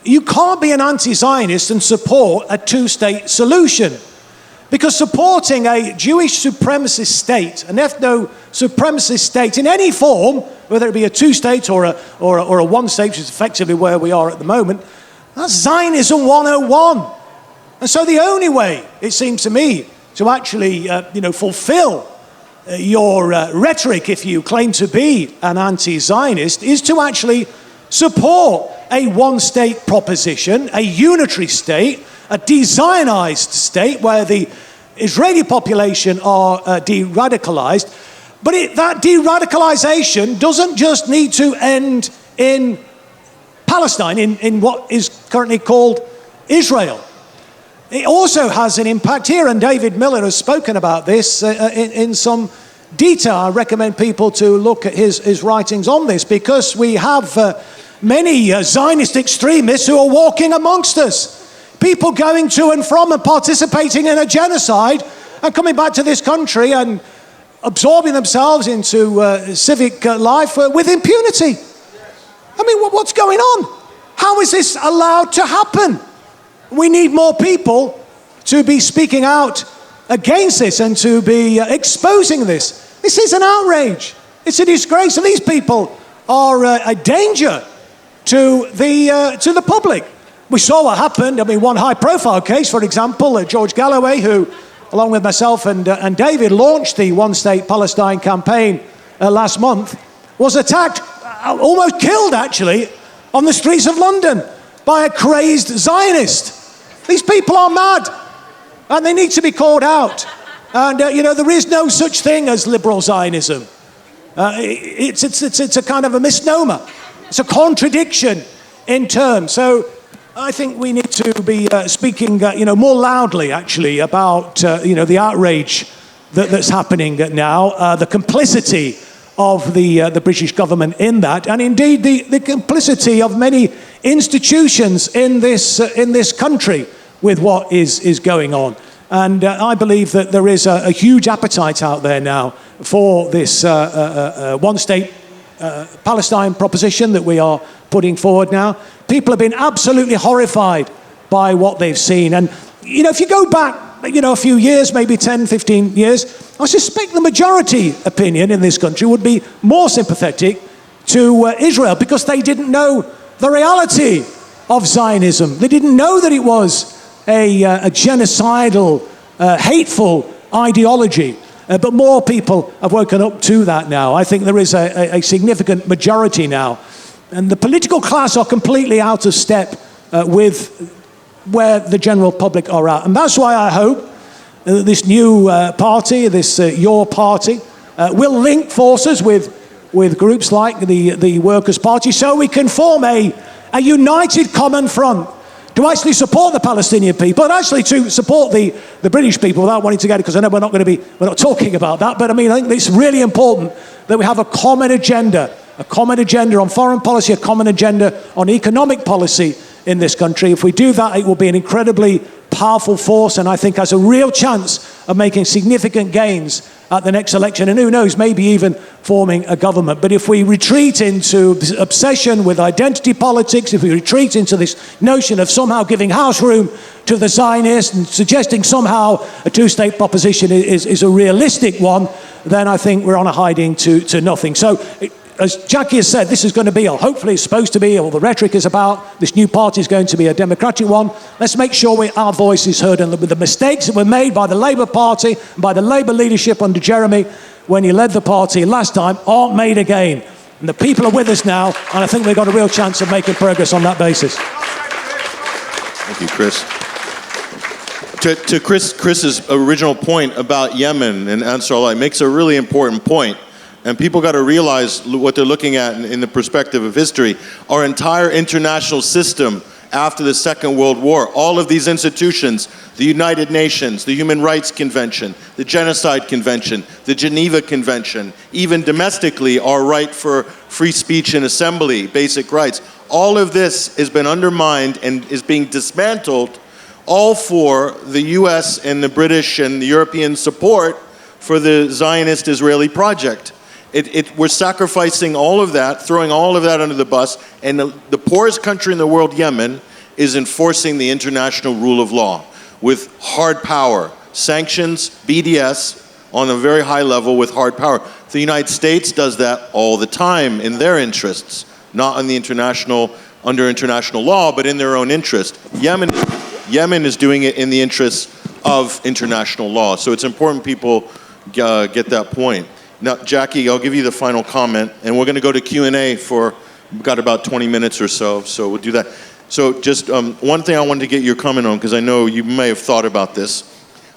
You can't be an anti-Zionist and support a two-state solution, because supporting a Jewish supremacist state, an ethno-supremacist state in any form, whether it be a two-state or a one-state, which is effectively where we are at the moment, that's Zionism 101. And so the only way, it seems to me, to actually fulfill your rhetoric, if you claim to be an anti-Zionist, is to actually support a one-state proposition, a unitary state, a de-Zionized state where the Israeli population are de-radicalized. But that de-radicalization doesn't just need to end in Palestine, in what is currently called Israel. It also has an impact here, and David Miller has spoken about this in some detail. I recommend people to look at his writings on this, because we have many Zionist extremists who are walking amongst us. People going to and from and participating in a genocide and coming back to this country and absorbing themselves into civic life with impunity. I mean, what's going on? How is this allowed to happen? We need more people to be speaking out against this and to be exposing this. This is an outrage. It's a disgrace, and these people are a danger to the public. We saw what happened. I mean, one high-profile case, for example, George Galloway, who, along with myself and David, launched the One-State Palestine campaign last month, was attacked, almost killed, actually, on the streets of London by a crazed Zionist. These people are mad, and they need to be called out. And, there is no such thing as liberal Zionism. It's a kind of a misnomer. It's a contradiction in terms. So I think we need to be speaking, more loudly, actually, about, the outrage that's happening now, the complicity of the British government in that, and indeed the complicity of many institutions in this country with what is going on. And I believe that there is a huge appetite out there now for this one-state Palestine proposition that we are putting forward now. People have been absolutely horrified by what they've seen. And, if you go back, a few years, maybe 10, 15 years, I suspect the majority opinion in this country would be more sympathetic to Israel because they didn't know the reality of Zionism. They didn't know that it was a genocidal, hateful ideology. But more people have woken up to that now. I think there is a significant majority now. And the political class are completely out of step with where the general public are at. And that's why I hope that this new party, this Your Party, will link forces with groups like the Workers' Party so we can form a united common front to actually support the Palestinian people and actually to support the British people without wanting to get it, because I know we're not talking about that, but I mean, I think it's really important that we have a common agenda on foreign policy, a common agenda on economic policy in this country. If we do that, it will be an incredibly powerful force, and I think has a real chance of making significant gains at the next election, and who knows, maybe even forming a government. But if we retreat into this obsession with identity politics, if we retreat into this notion of somehow giving house room to the Zionists and suggesting somehow a two-state proposition is a realistic one, then I think we're on a hiding to nothing. So, as Jackie has said, this is going to be, or hopefully it's supposed to be, or the rhetoric is about, this new party is going to be a democratic one. Let's make sure our voice is heard, and the mistakes that were made by the Labour Party, by the Labour leadership under Jeremy, when he led the party last time, aren't made again. And the people are with us now, and I think we've got a real chance of making progress on that basis. Thank you, Chris. To Chris's original point about Yemen and Ansar Allah makes a really important point. And people got to realize what they're looking at in the perspective of history. Our entire international system after the Second World War, all of these institutions, the United Nations, the Human Rights Convention, the Genocide Convention, the Geneva Convention, even domestically, our right for free speech and assembly, basic rights, all of this has been undermined and is being dismantled, all for the US and the British and the European support for the Zionist Israeli project. We're sacrificing all of that, throwing all of that under the bus, and the poorest country in the world, Yemen, is enforcing the international rule of law with hard power, sanctions, BDS, on a very high level with hard power. The United States does that all the time in their interests, not in the under international law, but in their own interest. Yemen is doing it in the interests of international law. So it's important people get that point. Now, Jackie, I'll give you the final comment, and we're going to go to Q&A we've got about 20 minutes or so we'll do that. So just one thing I wanted to get your comment on, because I know you may have thought about this.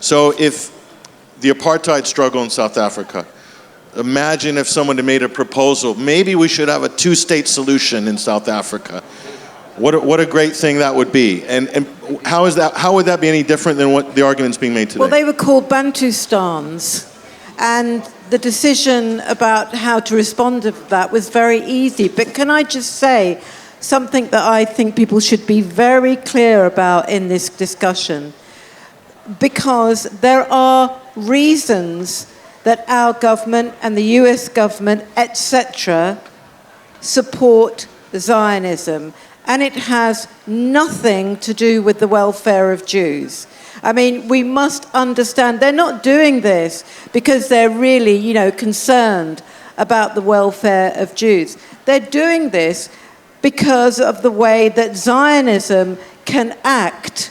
So if the apartheid struggle in South Africa, imagine if someone had made a proposal, maybe we should have a two-state solution in South Africa. What a great thing that would be. And how would that be any different than what the argument's being made today? Well, they were called Bantustans, and the decision about how to respond to that was very easy. But can I just say something that I think people should be very clear about in this discussion? Because there are reasons that our government and the US government, etc., support Zionism. And it has nothing to do with the welfare of Jews. I mean, we must understand they're not doing this because they're really, concerned about the welfare of Jews. They're doing this because of the way that Zionism can act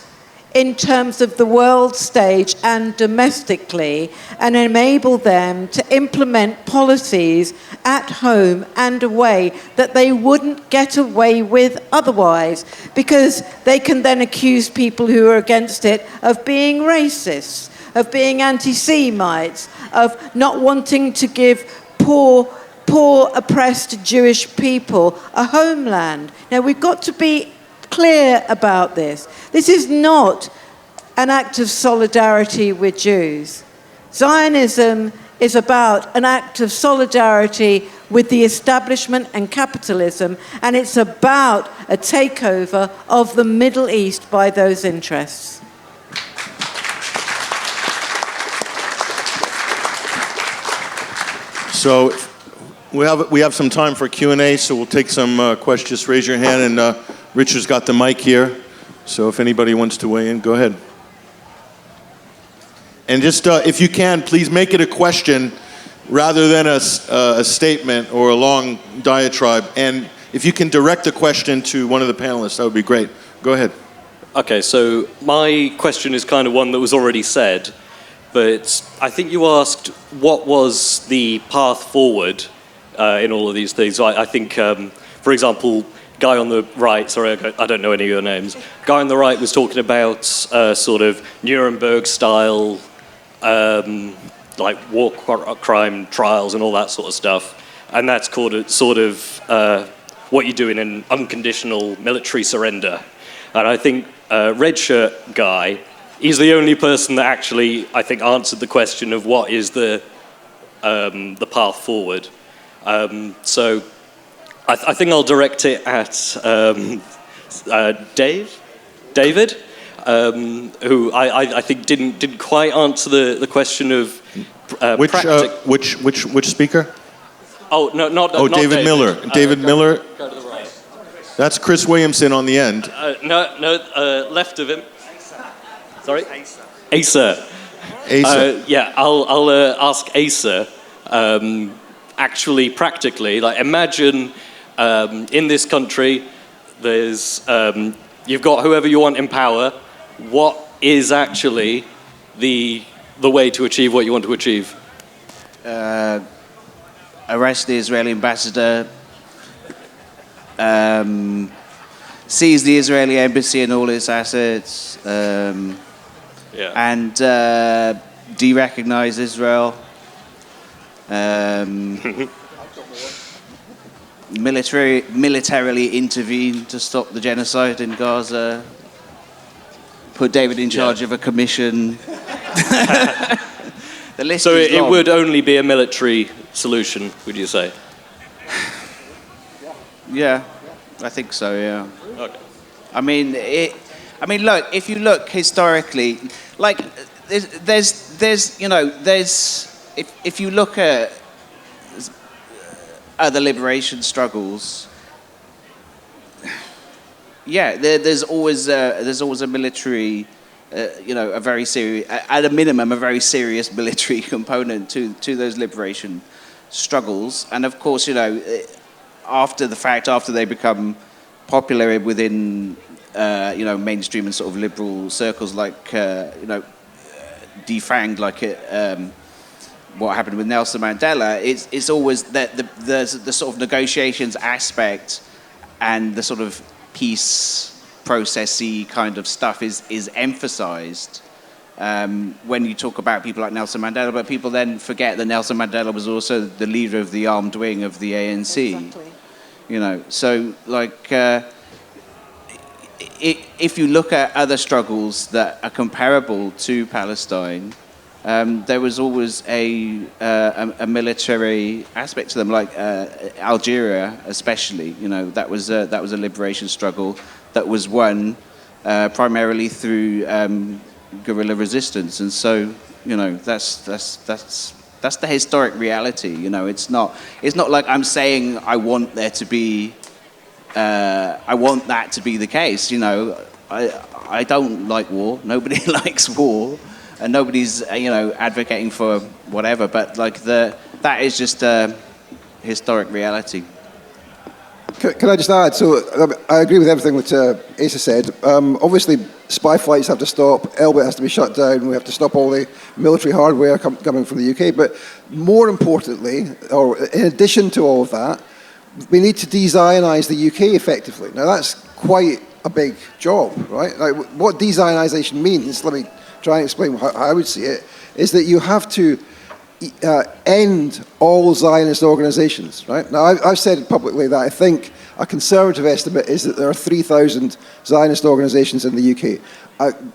in terms of the world stage and domestically, and enable them to implement policies at home and away that they wouldn't get away with otherwise, because they can then accuse people who are against it of being racists, of being anti-Semites, of not wanting to give poor oppressed Jewish people a homeland. Now, we've got to be clear about this. This is not an act of solidarity with Jews. Zionism is about an act of solidarity with the establishment and capitalism, and it's about a takeover of the Middle East by those interests. So we have some time for Q&A, so we'll take some questions. Just raise your hand, and Richard's got the mic here. So if anybody wants to weigh in, go ahead. And just, if you can, please make it a question rather than a statement or a long diatribe. And if you can direct the question to one of the panelists, that would be great. Go ahead. Okay, so my question is kind of one that was already said, but I think you asked what was the path forward in all of these things. I think, for example, guy on the right, sorry, I don't know any of your names. Guy on the right was talking about sort of Nuremberg-style, like war crime trials and all that sort of stuff. And that's called sort of what you do in an unconditional military surrender. And I think red shirt guy, he's the only person that actually, I think, answered the question of what is the path forward. So I think I'll direct it at David, who I think didn't quite answer the question of which speaker? Oh no, not David Miller. David Miller. Go to the right. That's Chris Williamson on the end. No, left of him. Sorry, Asa. Yeah, I'll ask Asa. Actually, practically, like imagine in this country, there's you've got whoever you want in power. What is actually the way to achieve what you want to achieve? Arrest the Israeli ambassador, seize the Israeli embassy and all its assets, and de-recognize Israel. Militarily intervene to stop the genocide in Gaza. Put David in charge of a commission. The list So is it long. would only be a military solution, would you say? Yeah, I think so. Yeah. Okay. I mean, look. If you look historically, like there's if you look at other liberation struggles, yeah, there's always a military, a very serious, at a minimum, a very serious military component to those liberation struggles, and of course, after the fact, after they become popular within, mainstream and sort of liberal circles, like defanged, like what happened with Nelson Mandela, it's always that the sort of negotiations aspect and the sort of peace processy kind of stuff is emphasized when you talk about people like Nelson Mandela, but people then forget that Nelson Mandela was also the leader of the armed wing of the ANC. Exactly. So like if you look at other struggles that are comparable to Palestine, there was always a military aspect to them, like Algeria, especially. That was a liberation struggle that was won primarily through guerrilla resistance, and so that's the historic reality. It's not like I'm saying I want there to be. I want that to be the case. I don't like war. Nobody likes war. And nobody's, advocating for whatever, but that is just a historic reality. Can I just add? So I agree with everything that Asa said. Obviously, spy flights have to stop. Elbit has to be shut down. We have to stop all the military hardware coming from the UK. But more importantly, or in addition to all of that, we need to de-Zionize the UK effectively. Now, that's quite a big job, right? Like, what de-Zionization means, let me try and explain how I would see it, is that you have to end all Zionist organizations, right? Now, I've said publicly that I think a conservative estimate is that there are 3,000 Zionist organizations in the UK.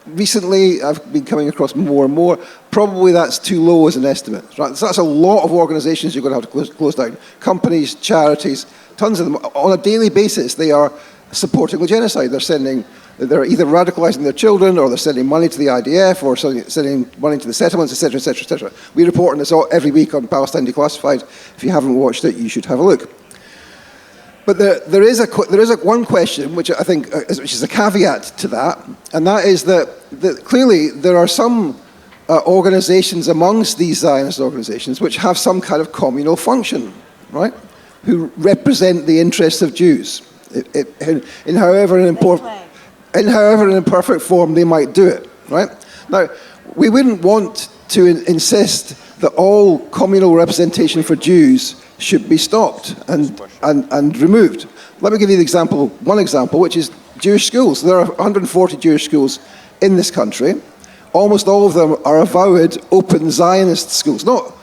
Recently, I've been coming across more and more. Probably that's too low as an estimate, right? So that's a lot of organizations you're going to have to close down. Companies, charities, tons of them. On a daily basis, they are supporting the genocide. They're either radicalizing their children, or they're sending money to the IDF, or sending money to the settlements, etc., etc., etc. We report on this every week on Palestine Declassified. If you haven't watched it, you should have a look. But there is one question which I think which is a caveat to that, and that is that clearly there are some organizations amongst these Zionist organizations which have some kind of communal function, right? Who represent the interests of Jews in however an imperfect form they might do it, right? Now, we wouldn't want to insist that all communal representation for Jews should be stopped and removed. Let me give you one example, which is Jewish schools. There are 140 Jewish schools in this country. Almost all of them are avowed open Zionist schools, not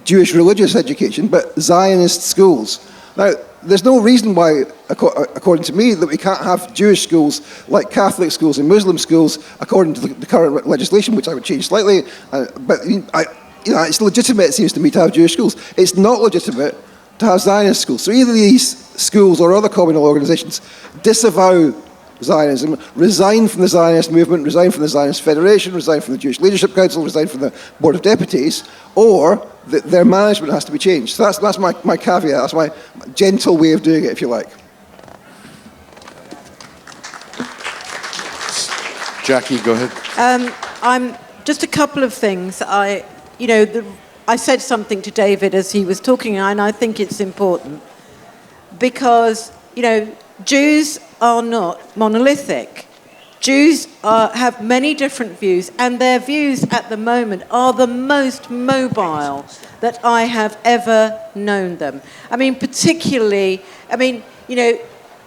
Jewish religious education, but Zionist schools. Now, there's no reason why, according to me, that we can't have Jewish schools like Catholic schools and Muslim schools, according to the current legislation, which I would change slightly. But it's legitimate, it seems to me, to have Jewish schools. It's not legitimate to have Zionist schools. So either these schools or other communal organizations disavow Zionism, resign from the Zionist movement, resign from the Zionist Federation, resign from the Jewish Leadership Council, resign from the Board of Deputies, or their management has to be changed. So that's my caveat, that's my gentle way of doing it, if you like. Jackie, go ahead. I'm just a couple of things. I said something to David as he was talking, and I think it's important because, Jews are not monolithic. Jews have many different views, and their views at the moment are the most mobile that I have ever known them. Particularly,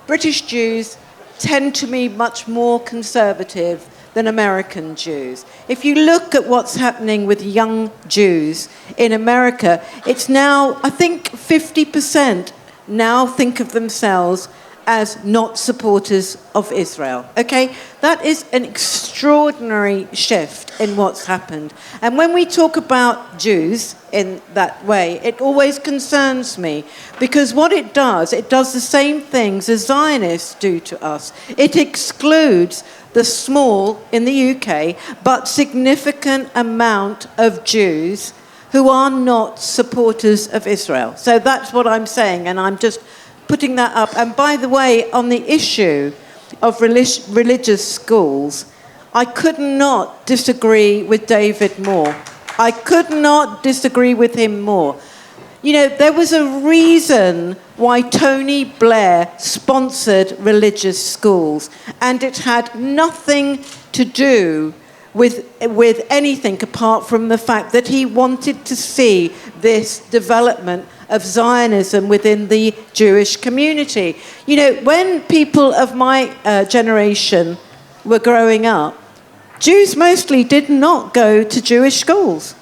British Jews tend to be much more conservative than American Jews. If you look at what's happening with young Jews in America, it's now, I think 50% now think of themselves as not supporters of Israel. Okay? That is an extraordinary shift in what's happened. And when we talk about Jews in that way, it always concerns me because what it does the same things as Zionists do to us. It excludes the small, in the UK, but significant amount of Jews who are not supporters of Israel. So that's what I'm saying, and I'm just putting that up. And by the way, on the issue of religious schools, I could not disagree with David more. I could not disagree with him more. There was a reason why Tony Blair sponsored religious schools, and it had nothing to do with anything apart from the fact that he wanted to see this development of Zionism within the Jewish community. When people of my generation were growing up, Jews mostly did not go to Jewish schools.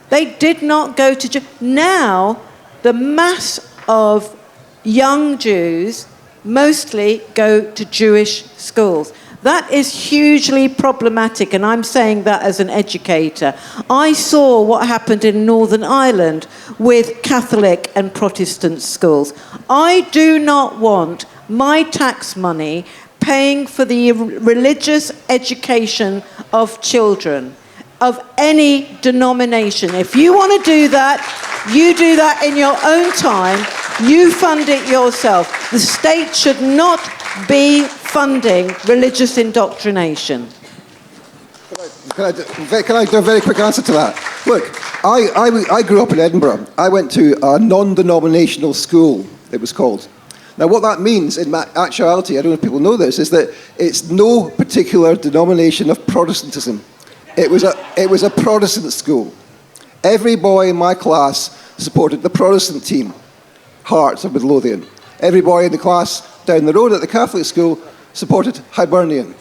They did not go to... Now, the mass of young Jews mostly go to Jewish schools. That is hugely problematic, and I'm saying that as an educator. I saw what happened in Northern Ireland with Catholic and Protestant schools. I do not want my tax money paying for the religious education of children of any denomination. If you want to do that, you do that in your own time. You fund it yourself. The state should not be funding religious indoctrination. Can I do a very quick answer to that? Look, I grew up in Edinburgh. I went to a non-denominational school, it was called. Now, what that means in actuality, I don't know if people know this, is that it's no particular denomination of Protestantism. It was a Protestant school. Every boy in my class supported the Protestant team, Hearts of Midlothian. Every boy in the class down the road at the Catholic school supported Hibernian,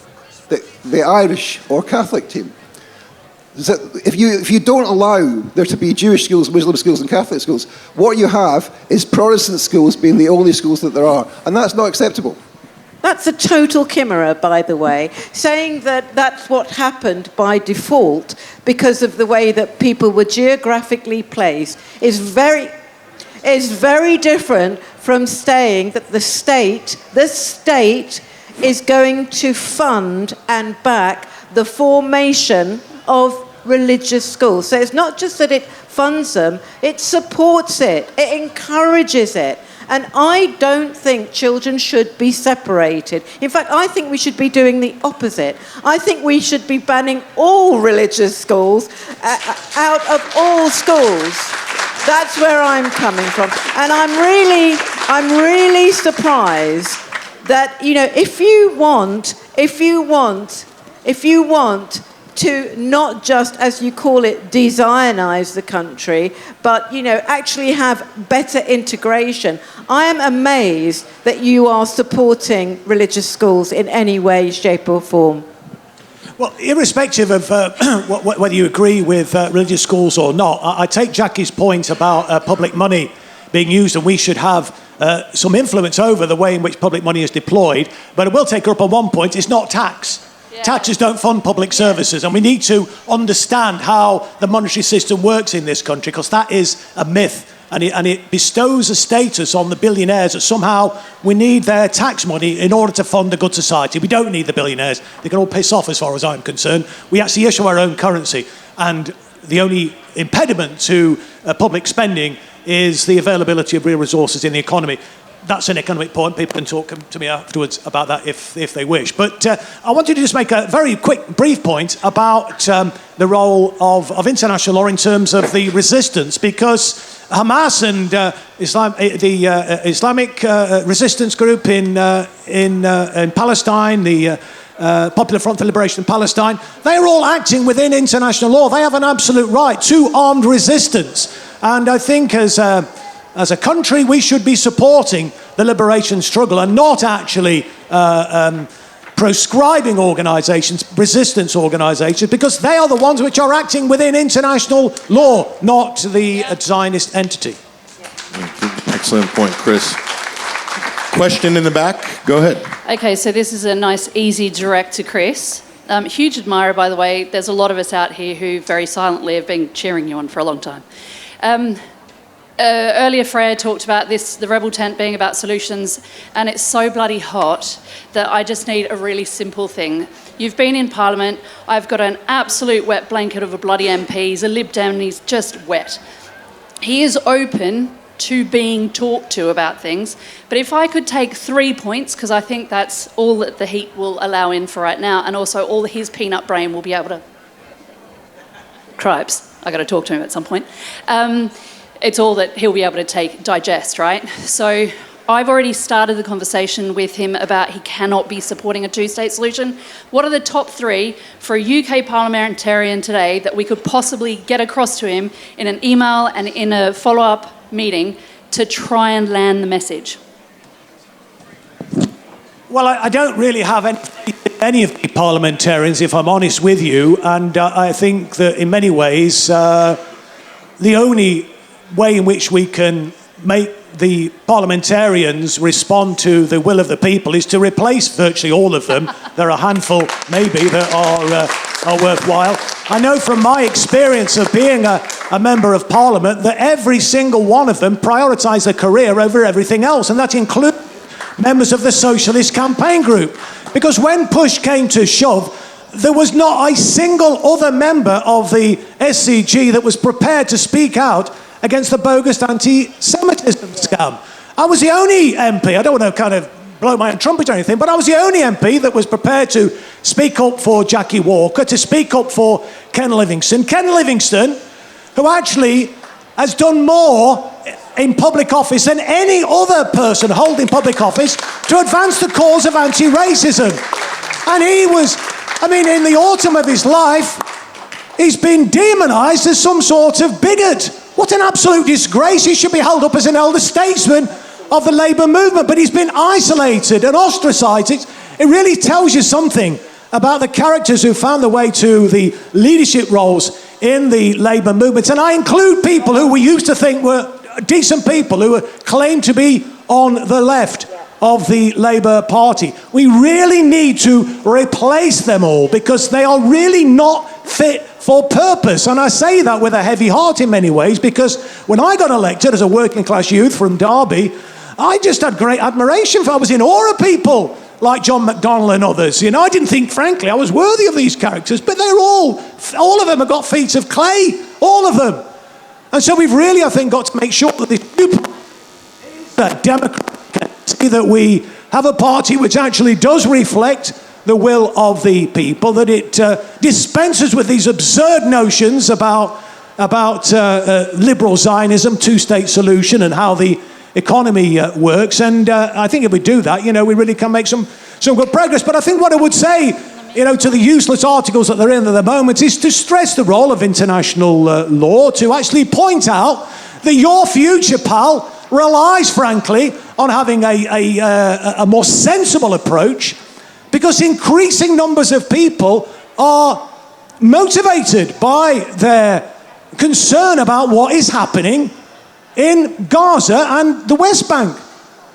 the Irish or Catholic team. So if you don't allow there to be Jewish schools, Muslim schools, and Catholic schools, what you have is Protestant schools being the only schools that there are, and that's not acceptable. That's a total chimera, by the way. Saying that that's what happened by default because of the way that people were geographically placed is very different from saying that the state is going to fund and back the formation of religious schools. So it's not just that it funds them, it supports it, it encourages it. And I don't think children should be separated. In fact, I think we should be doing the opposite. I think we should be banning all religious schools out of all schools. That's where I'm coming from. And I'm really surprised that, if you want to not just, as you call it, de-Zionize the country, but, actually have better integration. I am amazed that you are supporting religious schools in any way, shape or form. Well, irrespective of whether you agree with religious schools or not, I take Jackie's point about public money being used, and we should have some influence over the way in which public money is deployed. But I will take her up on one point, it's not tax. Yeah. Taxes don't fund public services, and we need to understand how the monetary system works in this country, because that is a myth, and it bestows a status on the billionaires that somehow we need their tax money in order to fund a good society. We don't need the billionaires. They can all piss off as far as I'm concerned. We actually issue our own currency, and the only impediment to public spending is the availability of real resources in the economy. That's an economic point. People can talk to me afterwards about that if they wish. But I wanted to just make a very quick, brief point about the role of international law in terms of the resistance, because Hamas and the Islamic resistance group in Palestine, the Popular Front for Liberation of Palestine, they're all acting within international law. They have an absolute right to armed resistance. And I think as a country, we should be supporting the liberation struggle and not actually proscribing organisations, resistance organisations, because they are the ones which are acting within international law, not the Zionist entity. Excellent point, Chris. Question in the back. Go ahead. Okay, so this is a nice, easy, direct to Chris. Huge admirer, by the way. There's a lot of us out here who very silently have been cheering you on for a long time. Earlier, Freya talked about this, the rebel tent being about solutions, and it's so bloody hot that I just need a really simple thing. You've been in Parliament. I've got an absolute wet blanket of a bloody MP. He's a Lib Dem and he's just wet. He is open to being talked to about things, but if I could take 3 points, because I think that's all that the heat will allow in for right now, and also all his peanut brain will be able to... Cripes, I got to talk to him at some point. It's all that he'll be able to digest, right? So I've already started the conversation with him about he cannot be supporting a two-state solution. What are the top 3 for a UK parliamentarian today that we could possibly get across to him in an email and in a follow-up meeting to try and land the message? Well, I don't really have any of the parliamentarians, if I'm honest with you, and I think that in many ways the only way in which we can make the parliamentarians respond to the will of the people is to replace virtually all of them. There are a handful, maybe, that are worthwhile. I know from my experience of being a member of Parliament that every single one of them prioritise their career over everything else, and that includes members of the Socialist Campaign Group. Because when push came to shove, there was not a single other member of the SCG that was prepared to speak out against the bogus anti-Semitism scam. I was the only MP, I don't want to kind of blow my own trumpet or anything, but I was the only MP that was prepared to speak up for Jackie Walker, to speak up for Ken Livingstone. Ken Livingstone, who actually has done more in public office than any other person holding public office to advance the cause of anti-racism. And he was, in the autumn of his life, he's been demonised as some sort of bigot. What an absolute disgrace. He should be held up as an elder statesman of the Labour movement, but he's been isolated and ostracised. It really tells you something about the characters who found their way to the leadership roles in the Labour movement. And I include people who we used to think were decent people, who were claimed to be on the left of the Labour Party. We really need to replace them all because they are really not fit for purpose. And I say that with a heavy heart in many ways, because when I got elected as a working class youth from Derby, I just had great admiration for, I was in awe of people like John McDonnell and others. I didn't think, frankly, I was worthy of these characters, but they're all of them have got feet of clay, all of them. And so we've really, I think, got to make sure that this new democracy, that we have a party which actually does reflect the will of the people, that it dispenses with these absurd notions about liberal Zionism, two-state solution, and how the economy works. And I think if we do that, we really can make some good progress. But I think what I would say, to the useless articles that they're in at the moment, is to stress the role of international law, to actually point out that your future, pal, relies, frankly, on having a more sensible approach, because increasing numbers of people are motivated by their concern about what is happening in Gaza and the West Bank.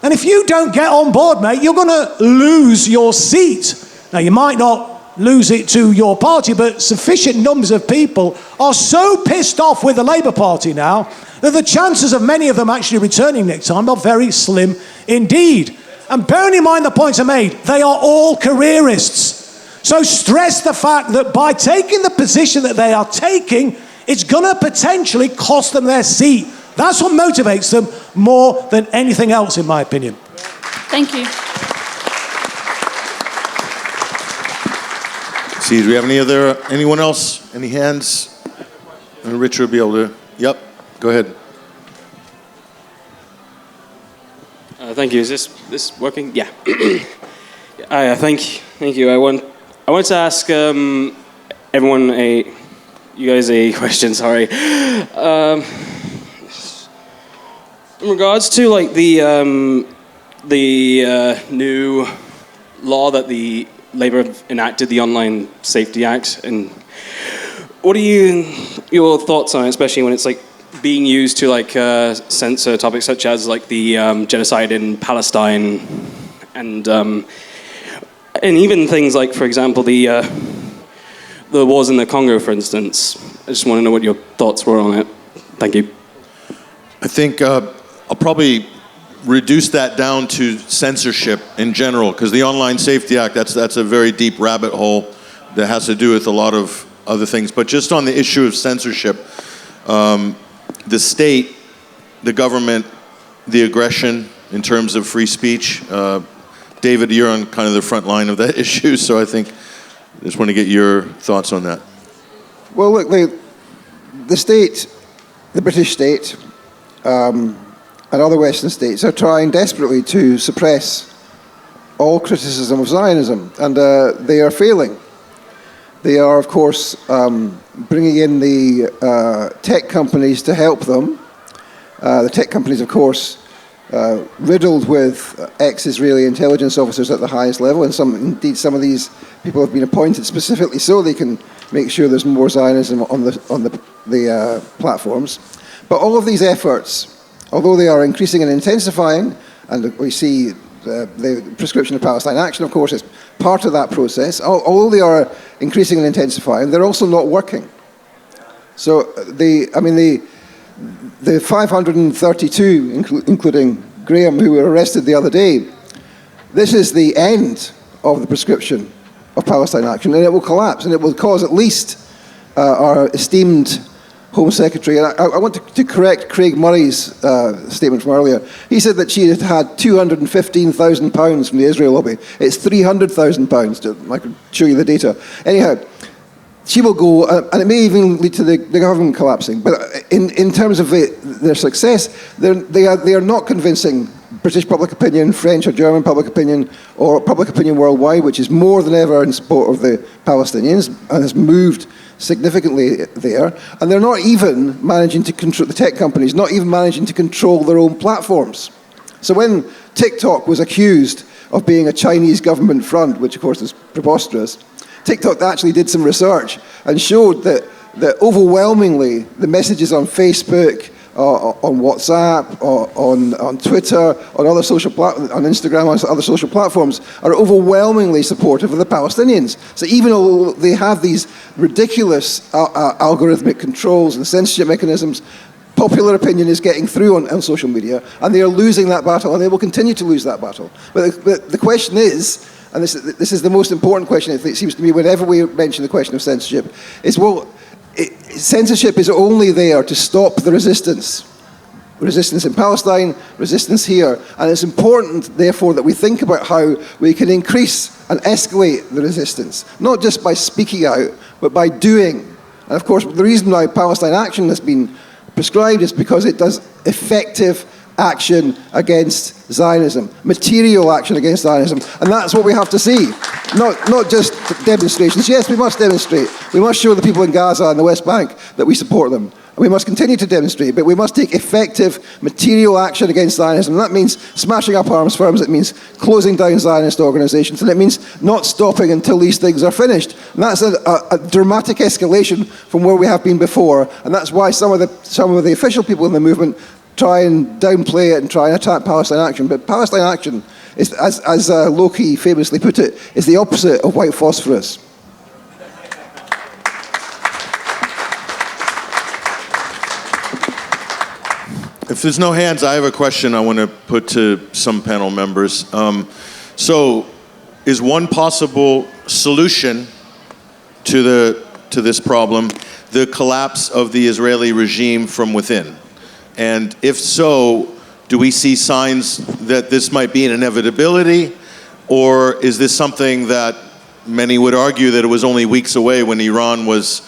And if you don't get on board, mate, you're going to lose your seat. Now, you might not lose it to your party, but sufficient numbers of people are so pissed off with the Labour Party now that the chances of many of them actually returning next time are very slim indeed. And bearing in mind the points I made, they are all careerists. So stress the fact that by taking the position that they are taking, it's going to potentially cost them their seat. That's what motivates them more than anything else, in my opinion. Thank you. See, do we have anyone else? Any hands? And Richard will be able to. Yep, go ahead. Thank you. Is this working? Yeah. Thank you. I want to ask everyone you guys a question. Sorry. In regards to like the new law that the Labour enacted, the Online Safety Act, and what are your thoughts on it, especially when it's like being used to like censor topics such as like the genocide in Palestine, and even things like, for example, the wars in the Congo, for instance. I just want to know what your thoughts were on it. Thank you. I think I'll probably reduce that down to censorship in general, because the Online Safety Act, that's a very deep rabbit hole that has to do with a lot of other things. But just on the issue of censorship, the state, the government, the aggression in terms of free speech, David, you're on kind of the front line of that issue, so I think I just want to get your thoughts on that. Well, look, the state, the British state, and other Western states are trying desperately to suppress all criticism of Zionism, and they are failing. They are, of course, bringing in the tech companies to help them. The tech companies, of course, riddled with ex-Israeli intelligence officers at the highest level, and some of these people have been appointed specifically so they can make sure there's more Zionism on the platforms. But all of these efforts, although they are increasing and intensifying, and we see the prescription of Palestine action, of course, is part of that process. Although they are increasing and intensifying, they're also not working. So the 532, including Graham, who were arrested the other day, this is the end of the prescription of Palestine action, and it will collapse, and it will cause at least our esteemed Home Secretary, and I want to correct Craig Murray's statement from earlier. He said that she had had £215,000 from the Israel lobby. It's £300,000. I could show you the data. Anyhow, she will go, and it may even lead to the government collapsing. But in terms of their success, they are not convincing British public opinion, French or German public opinion, or public opinion worldwide, which is more than ever in support of the Palestinians and has moved significantly there. And they're not even managing to control, the tech companies, not even managing to control their own platforms. So when TikTok was accused of being a Chinese government front, which of course is preposterous, TikTok actually did some research and showed that overwhelmingly the messages on Facebook, on WhatsApp, on Twitter, on other on Instagram, on other social platforms are overwhelmingly supportive of the Palestinians. So even though they have these ridiculous algorithmic controls and censorship mechanisms, popular opinion is getting through on social media, and they are losing that battle, and they will continue to lose that battle. But the question is, and this is the most important question, it seems to me, whenever we mention the question of censorship, is, well, censorship is only there to stop the resistance. Resistance in Palestine, resistance here. And it's important, therefore, that we think about how we can increase and escalate the resistance, not just by speaking out, but by doing. And of course, the reason why Palestine Action has been prescribed is because it does effective action against Zionism, material action against Zionism, and that's what we have to see. Not just demonstrations. Yes, we must demonstrate. We must show the people in Gaza and the West Bank that we support them. And we must continue to demonstrate, but we must take effective material action against Zionism. And that means smashing up arms firms, it means closing down Zionist organizations, and it means not stopping until these things are finished. And that's a dramatic escalation from where we have been before, and that's why some of the official people in the movement try and downplay it and try and attack Palestine Action. But Palestine Action, is, as Loki famously put it, is the opposite of white phosphorus. If there's no hands, I have a question I want to put to some panel members. So, is one possible solution to this problem the collapse of the Israeli regime from within? And if so, do we see signs that this might be an inevitability, or is this something that many would argue that it was only weeks away when Iran was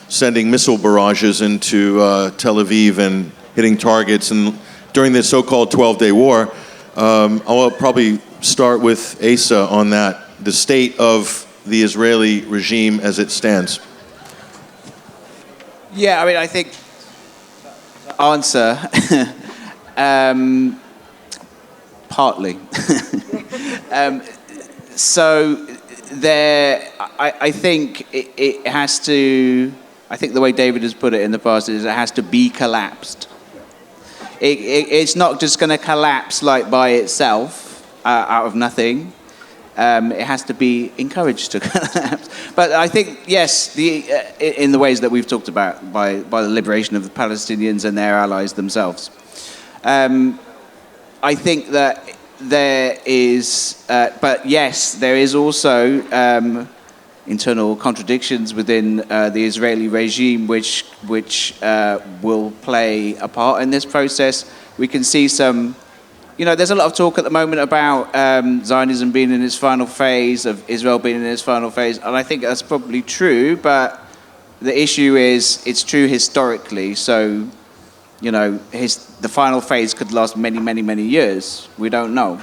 sending missile barrages into Tel Aviv and hitting targets, and during this so-called 12-day war? I'll probably start with Asa on that, the state of the Israeli regime as it stands. Yeah, I mean, I think answer partly. So there, I think it has to. I think the way David has put it in the past is it has to be collapsed. It's not just going to collapse like by itself out of nothing. It has to be encouraged to collapse. But I think, yes, in the ways that we've talked about, by the liberation of the Palestinians and their allies themselves. I think that there is, but yes, there is also internal contradictions within the Israeli regime which will play a part in this process. We can see some. There's a lot of talk at the moment about Zionism being in its final phase, of Israel being in its final phase, and I think that's probably true, but the issue is it's true historically, so, the final phase could last many, many, many years. We don't know.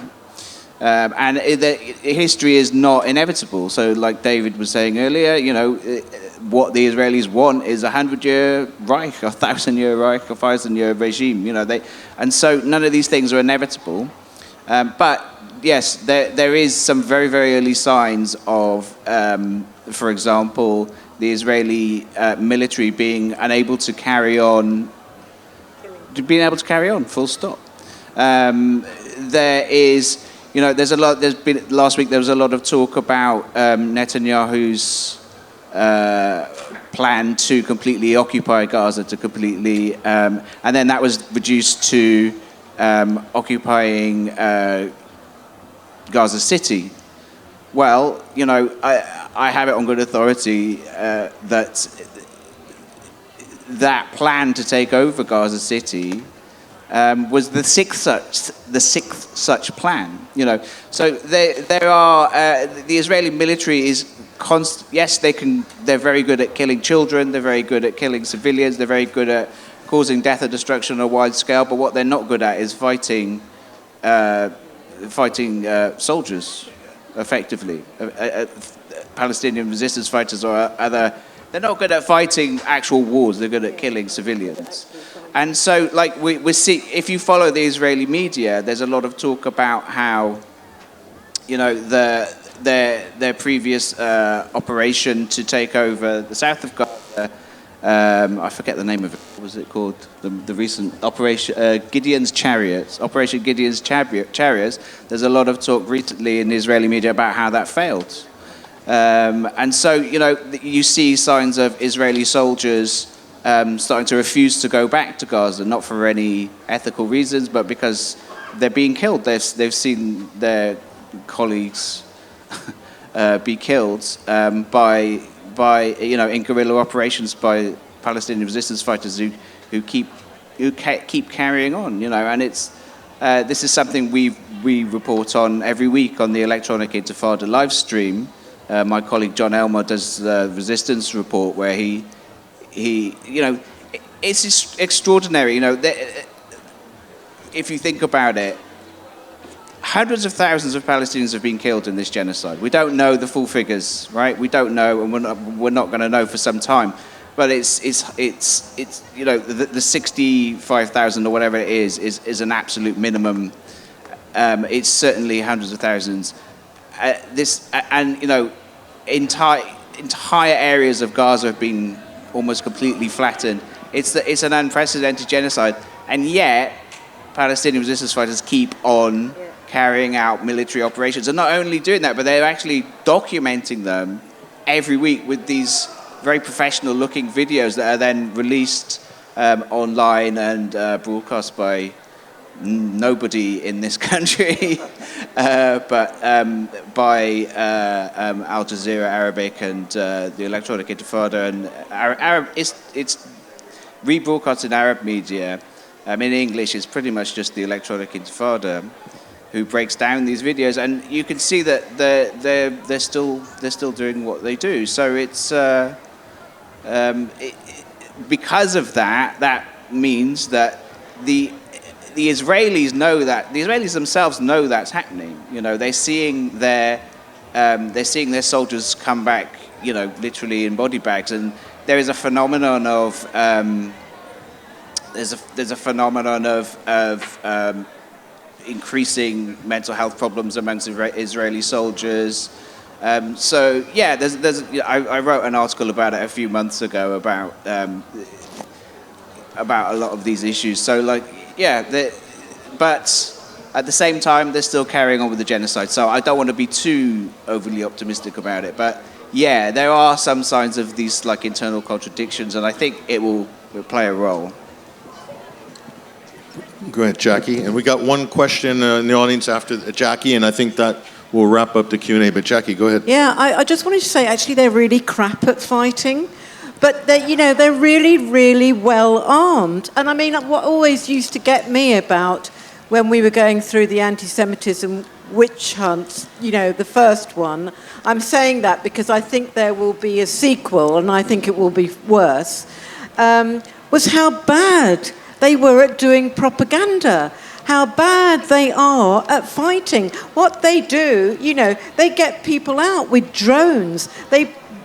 And history is not inevitable. So like David was saying earlier, what the Israelis want is a 100-year Reich, a 1,000-year Reich, a 1,000-year regime. And so none of these things are inevitable. But yes, there is some very, very early signs of, for example, the Israeli military being unable to carry on, full stop. There is. Last week there was a lot of talk about Netanyahu's plan to completely occupy Gaza, and then that was reduced to occupying Gaza City. Well, I have it on good authority that plan to take over Gaza City was the sixth such plan. So there are the Israeli military is yes, they're very good at killing children, they're very good at killing civilians, they're very good at causing death and destruction on a wide scale, but what they're not good at is fighting soldiers effectively. Palestinian resistance fighters or other, they're not good at fighting actual wars, they're good at killing civilians. And so, like, we see, if you follow the Israeli media, there's a lot of talk about how, their previous operation to take over the south of Gaza, I forget the name of it. What was it called? The recent Operation Gideon's Chariots. Operation Gideon's Chariots. There's a lot of talk recently in the Israeli media about how that failed. And so, you see signs of Israeli soldiers starting to refuse to go back to Gaza, not for any ethical reasons, but because they're being killed. They've seen their colleagues be killed by in guerrilla operations by Palestinian resistance fighters who keep carrying on. And it's this is something we report on every week on the Electronic Intifada live stream. My colleague John Elmer does the resistance report where he it's extraordinary. If you think about it, hundreds of thousands of Palestinians have been killed in this genocide. We don't know the full figures, right? We don't know, and we're not going to know for some time. But it's the 65,000 or whatever it is an absolute minimum. It's certainly hundreds of thousands. Entire areas of Gaza have been almost completely flattened. It's an unprecedented genocide, and yet Palestinian resistance fighters keep on carrying out military operations, and not only doing that, but they're actually documenting them every week with these very professional-looking videos that are then released online and broadcast by nobody in this country, but by Al Jazeera Arabic and the Electronic Intifada, and Arab. It's rebroadcast in Arab media. In English, it's pretty much just the Electronic Intifada who breaks down these videos, and you can see that they're still doing what they do. So it's because of that means that the Israelis know that the Israelis themselves know that's happening. They're seeing their soldiers come back, literally in body bags, and there is a phenomenon of there's a phenomenon of increasing mental health problems amongst Israeli soldiers. So yeah, I wrote an article about it a few months ago about a lot of these issues. So but at the same time, they're still carrying on with the genocide. So I don't want to be too overly optimistic about it. But yeah, there are some signs of these internal contradictions, and I think it will play a role. Go ahead, Jackie. And we got one question in the audience after Jackie, and I think that will wrap up the Q&A. But Jackie, go ahead. Yeah, I just wanted to say, actually, they're really crap at fighting. But they're really, really well armed. And I mean, what always used to get me about when we were going through the anti-Semitism witch hunt, the first one, I'm saying that because I think there will be a sequel, and I think it will be worse, was how bad they were at doing propaganda, how bad they are at fighting. What they do, they get people out with drones.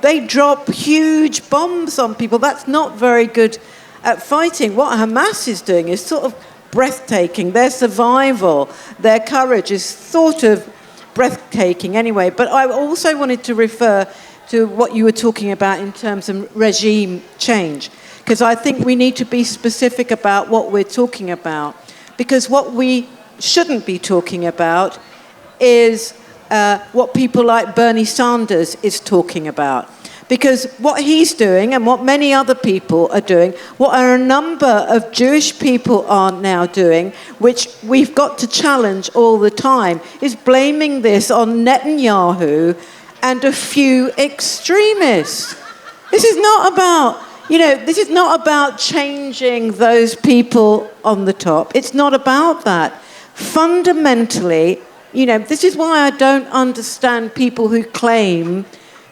They drop huge bombs on people. That's not very good at fighting. What Hamas is doing is sort of breathtaking. Their survival, their courage is sort of breathtaking anyway. But I also wanted to refer to what you were talking about in terms of regime change, because I think we need to be specific about what we're talking about. Because what we shouldn't be talking about is what people like Bernie Sanders is talking about. Because what he's doing and what many other people are doing, what are a number of Jewish people are now doing, which we've got to challenge all the time, is blaming this on Netanyahu and a few extremists. This is not about, You know, this is not about changing those people on the top. It's not about that. Fundamentally, you know, this is why I don't understand people who claim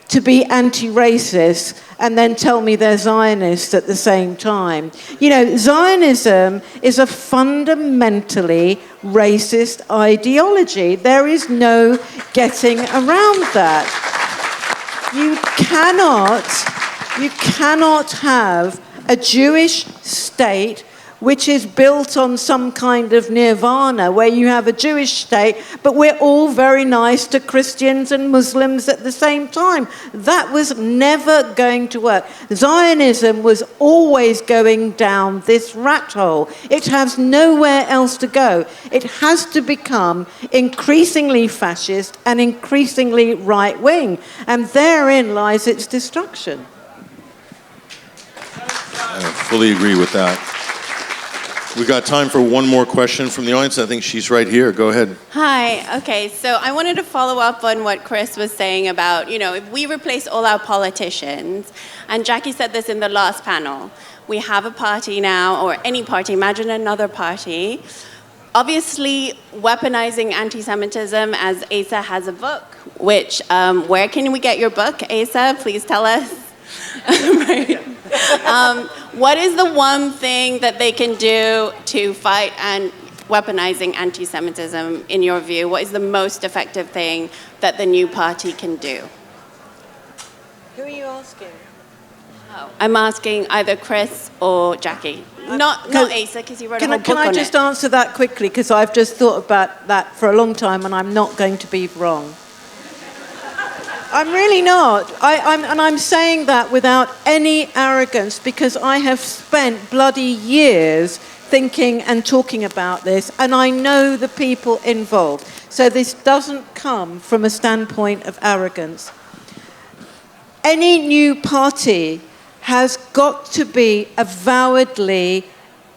to be anti-racist and then tell me they're Zionists at the same time. You know, Zionism is a fundamentally racist ideology. There is no getting around that. You cannot have a Jewish state which is built on some kind of nirvana, where you have a Jewish state, but we're all very nice to Christians and Muslims at the same time. That was never going to work. Zionism was always going down this rat hole. It has nowhere else to go. It has to become increasingly fascist and increasingly right-wing, and therein lies its destruction. I fully agree with that. We've got time for one more question from the audience. I think she's right here. Go ahead. Hi. Okay, so I wanted to follow up on what Chris was saying about, you know, if we replace all our politicians, and Jackie said this in the last panel, we have a party now, or any party, imagine another party, obviously weaponizing anti-Semitism, as Asa has a book, which, where can we get your book, Asa? Please tell us. Right. What is the one thing that they can do to fight and weaponizing anti-Semitism, in your view? What is the most effective thing that the new party can do? Who are you asking? Oh, I'm asking either Chris or Jackie. Not Asa, because he wrote a whole book on it. Can I just answer that quickly? Because I've just thought about that for a long time, and I'm not going to be wrong. I'm really not. I'm saying that without any arrogance, because I have spent bloody years thinking and talking about this, and I know the people involved. So this doesn't come from a standpoint of arrogance. Any new party has got to be avowedly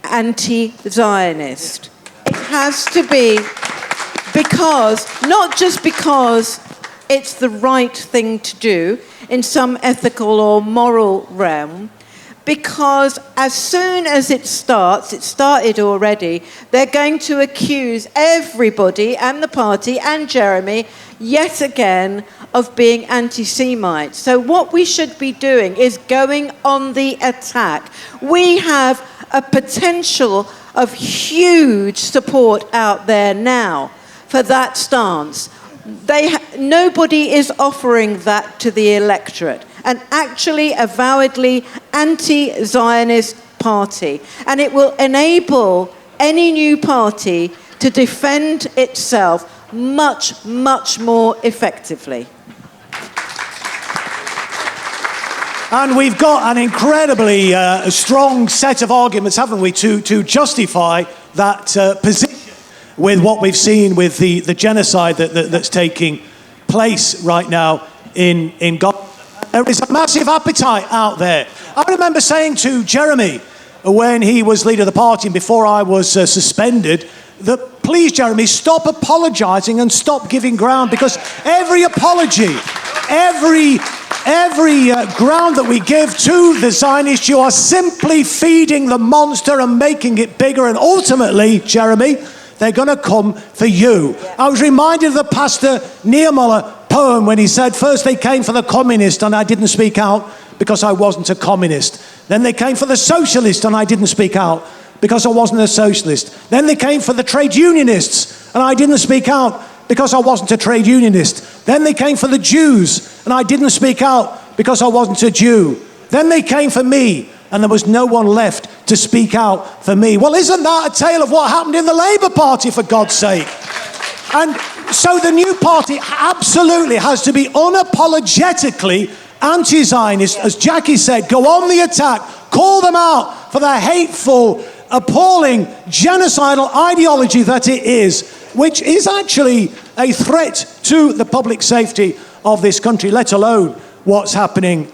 anti-Zionist. It has to be, because, not just because it's the right thing to do in some ethical or moral realm, because as soon as it started already, they're going to accuse everybody and the party and Jeremy yet again of being anti-Semites. So what we should be doing is going on the attack. We have a potential of huge support out there now for that stance. Nobody is offering that to the electorate. An actually avowedly anti-Zionist party. And it will enable any new party to defend itself much, much more effectively. And we've got an incredibly strong set of arguments, haven't we, to justify that position with what we've seen with the genocide that's taking place right now in Gaza. There is a massive appetite out there. I remember saying to Jeremy when he was leader of the party and before I was suspended, that please, Jeremy, stop apologising and stop giving ground, because every apology, every ground that we give to the Zionists, you are simply feeding the monster and making it bigger, and ultimately, Jeremy, they're going to come for you. Yeah. I was reminded of the Pastor Niemöller poem when he said, first they came for the communist and I didn't speak out because I wasn't a communist. Then they came for the socialist and I didn't speak out because I wasn't a socialist. Then they came for the trade unionists and I didn't speak out because I wasn't a trade unionist. Then they came for the Jews and I didn't speak out because I wasn't a Jew. Then they came for me and there was no one left to speak out for me. Well, isn't that a tale of what happened in the Labour Party, for God's sake? And so the new party absolutely has to be unapologetically anti-Zionist. As Jackie said, go on the attack, call them out for the hateful, appalling, genocidal ideology that it is, which is actually a threat to the public safety of this country, let alone what's happening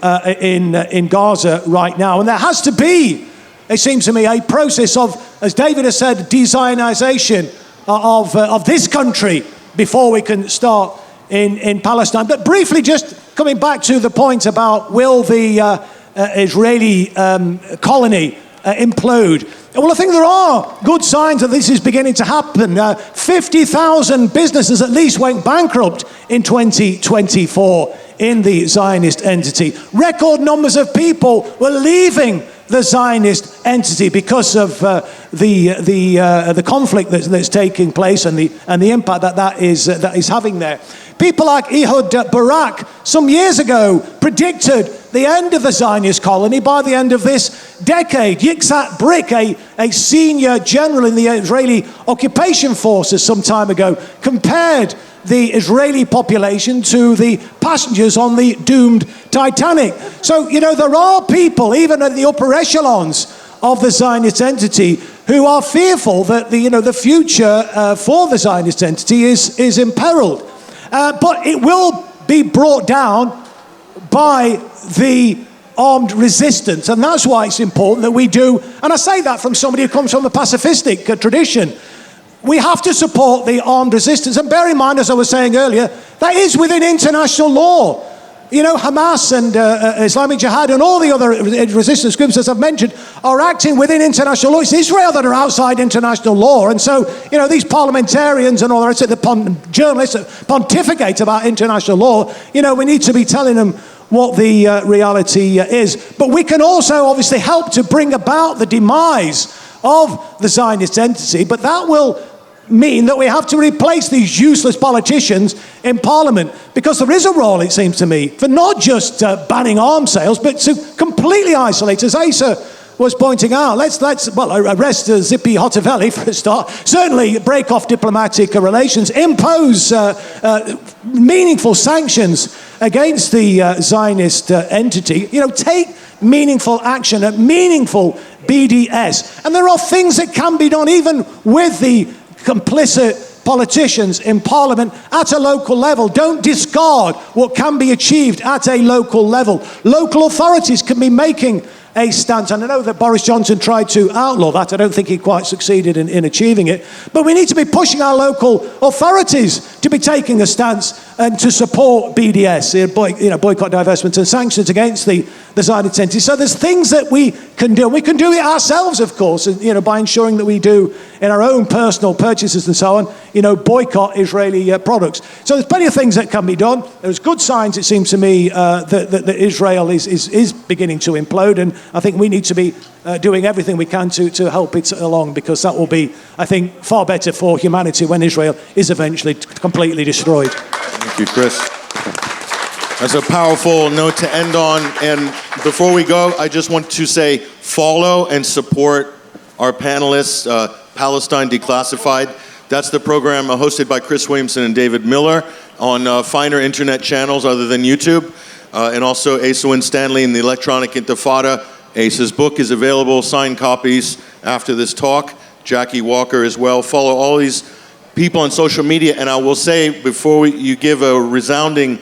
in Gaza right now. And there has to be, it seems to me, a process of, as David has said, de-Zionization of this country before we can start in Palestine. But briefly, just coming back to the point about will the Israeli colony implode. Well, I think there are good signs that this is beginning to happen. 50,000 businesses at least went bankrupt in 2024 in the Zionist entity. Record numbers of people were leaving the Zionist entity because of the conflict that's taking place and the impact that is having there. People like Ehud Barak some years ago predicted the end of the Zionist colony by the end of this decade. Yitzhak Brick, a senior general in the Israeli occupation forces some time ago, compared the Israeli population to the passengers on the doomed Titanic. So, there are people, even at the upper echelons of the Zionist entity, who are fearful that the future for the Zionist entity is imperiled. But it will be brought down by the armed resistance, and that's why it's important that we do, and I say that from somebody who comes from a pacifistic tradition, we have to support the armed resistance. And bear in mind, as I was saying earlier, that is within international law. Hamas and Islamic Jihad and all the other resistance groups, as I've mentioned, are acting within international law. It's Israel that are outside international law. And so, these parliamentarians and all the rest of the journalists that pontificate about international law, we need to be telling them what the reality is. But we can also obviously help to bring about the demise of the Zionist entity, but that will mean that we have to replace these useless politicians in Parliament, because there is a role, it seems to me, for not just banning arms sales, but to completely isolate, as Asa was pointing out. Let's arrest Zippy Hotovelli for a start. Certainly break off diplomatic relations, impose meaningful sanctions against the Zionist entity. Take meaningful action at meaningful BDS. And there are things that can be done even with the complicit politicians in Parliament at a local level. Don't discard what can be achieved at a local level. Local authorities can be making a stance. And I know that Boris Johnson tried to outlaw that. I don't think he quite succeeded in achieving it. But we need to be pushing our local authorities to be taking a stance and to support BDS, boycott, divestment and sanctions against the Zionist entity. So there's things that we can do. We can do it ourselves, of course, by ensuring that we do in our own personal purchases and so on, boycott Israeli products. So there's plenty of things that can be done. There's good signs, it seems to me, that Israel is beginning to implode, and I think we need to be doing everything we can to help it along, because that will be, I think, far better for humanity when Israel is eventually completely destroyed. Thank you, Chris. That's a powerful note to end on. And before we go, I just want to say follow and support our panelists, Palestine Declassified. That's the program hosted by Chris Williamson and David Miller on finer internet channels other than YouTube. And also Asa Winstanley and the Electronic Intifada. Asa's book is available, signed copies after this talk. Jackie Walker as well. Follow all these people on social media. And I will say, before you give a resounding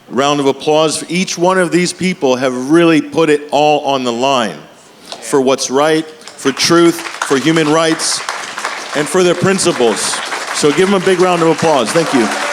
round of applause, for each one of these people have really put it all on the line for what's right, for truth, for human rights, and for their principles. So give them a big round of applause. Thank you.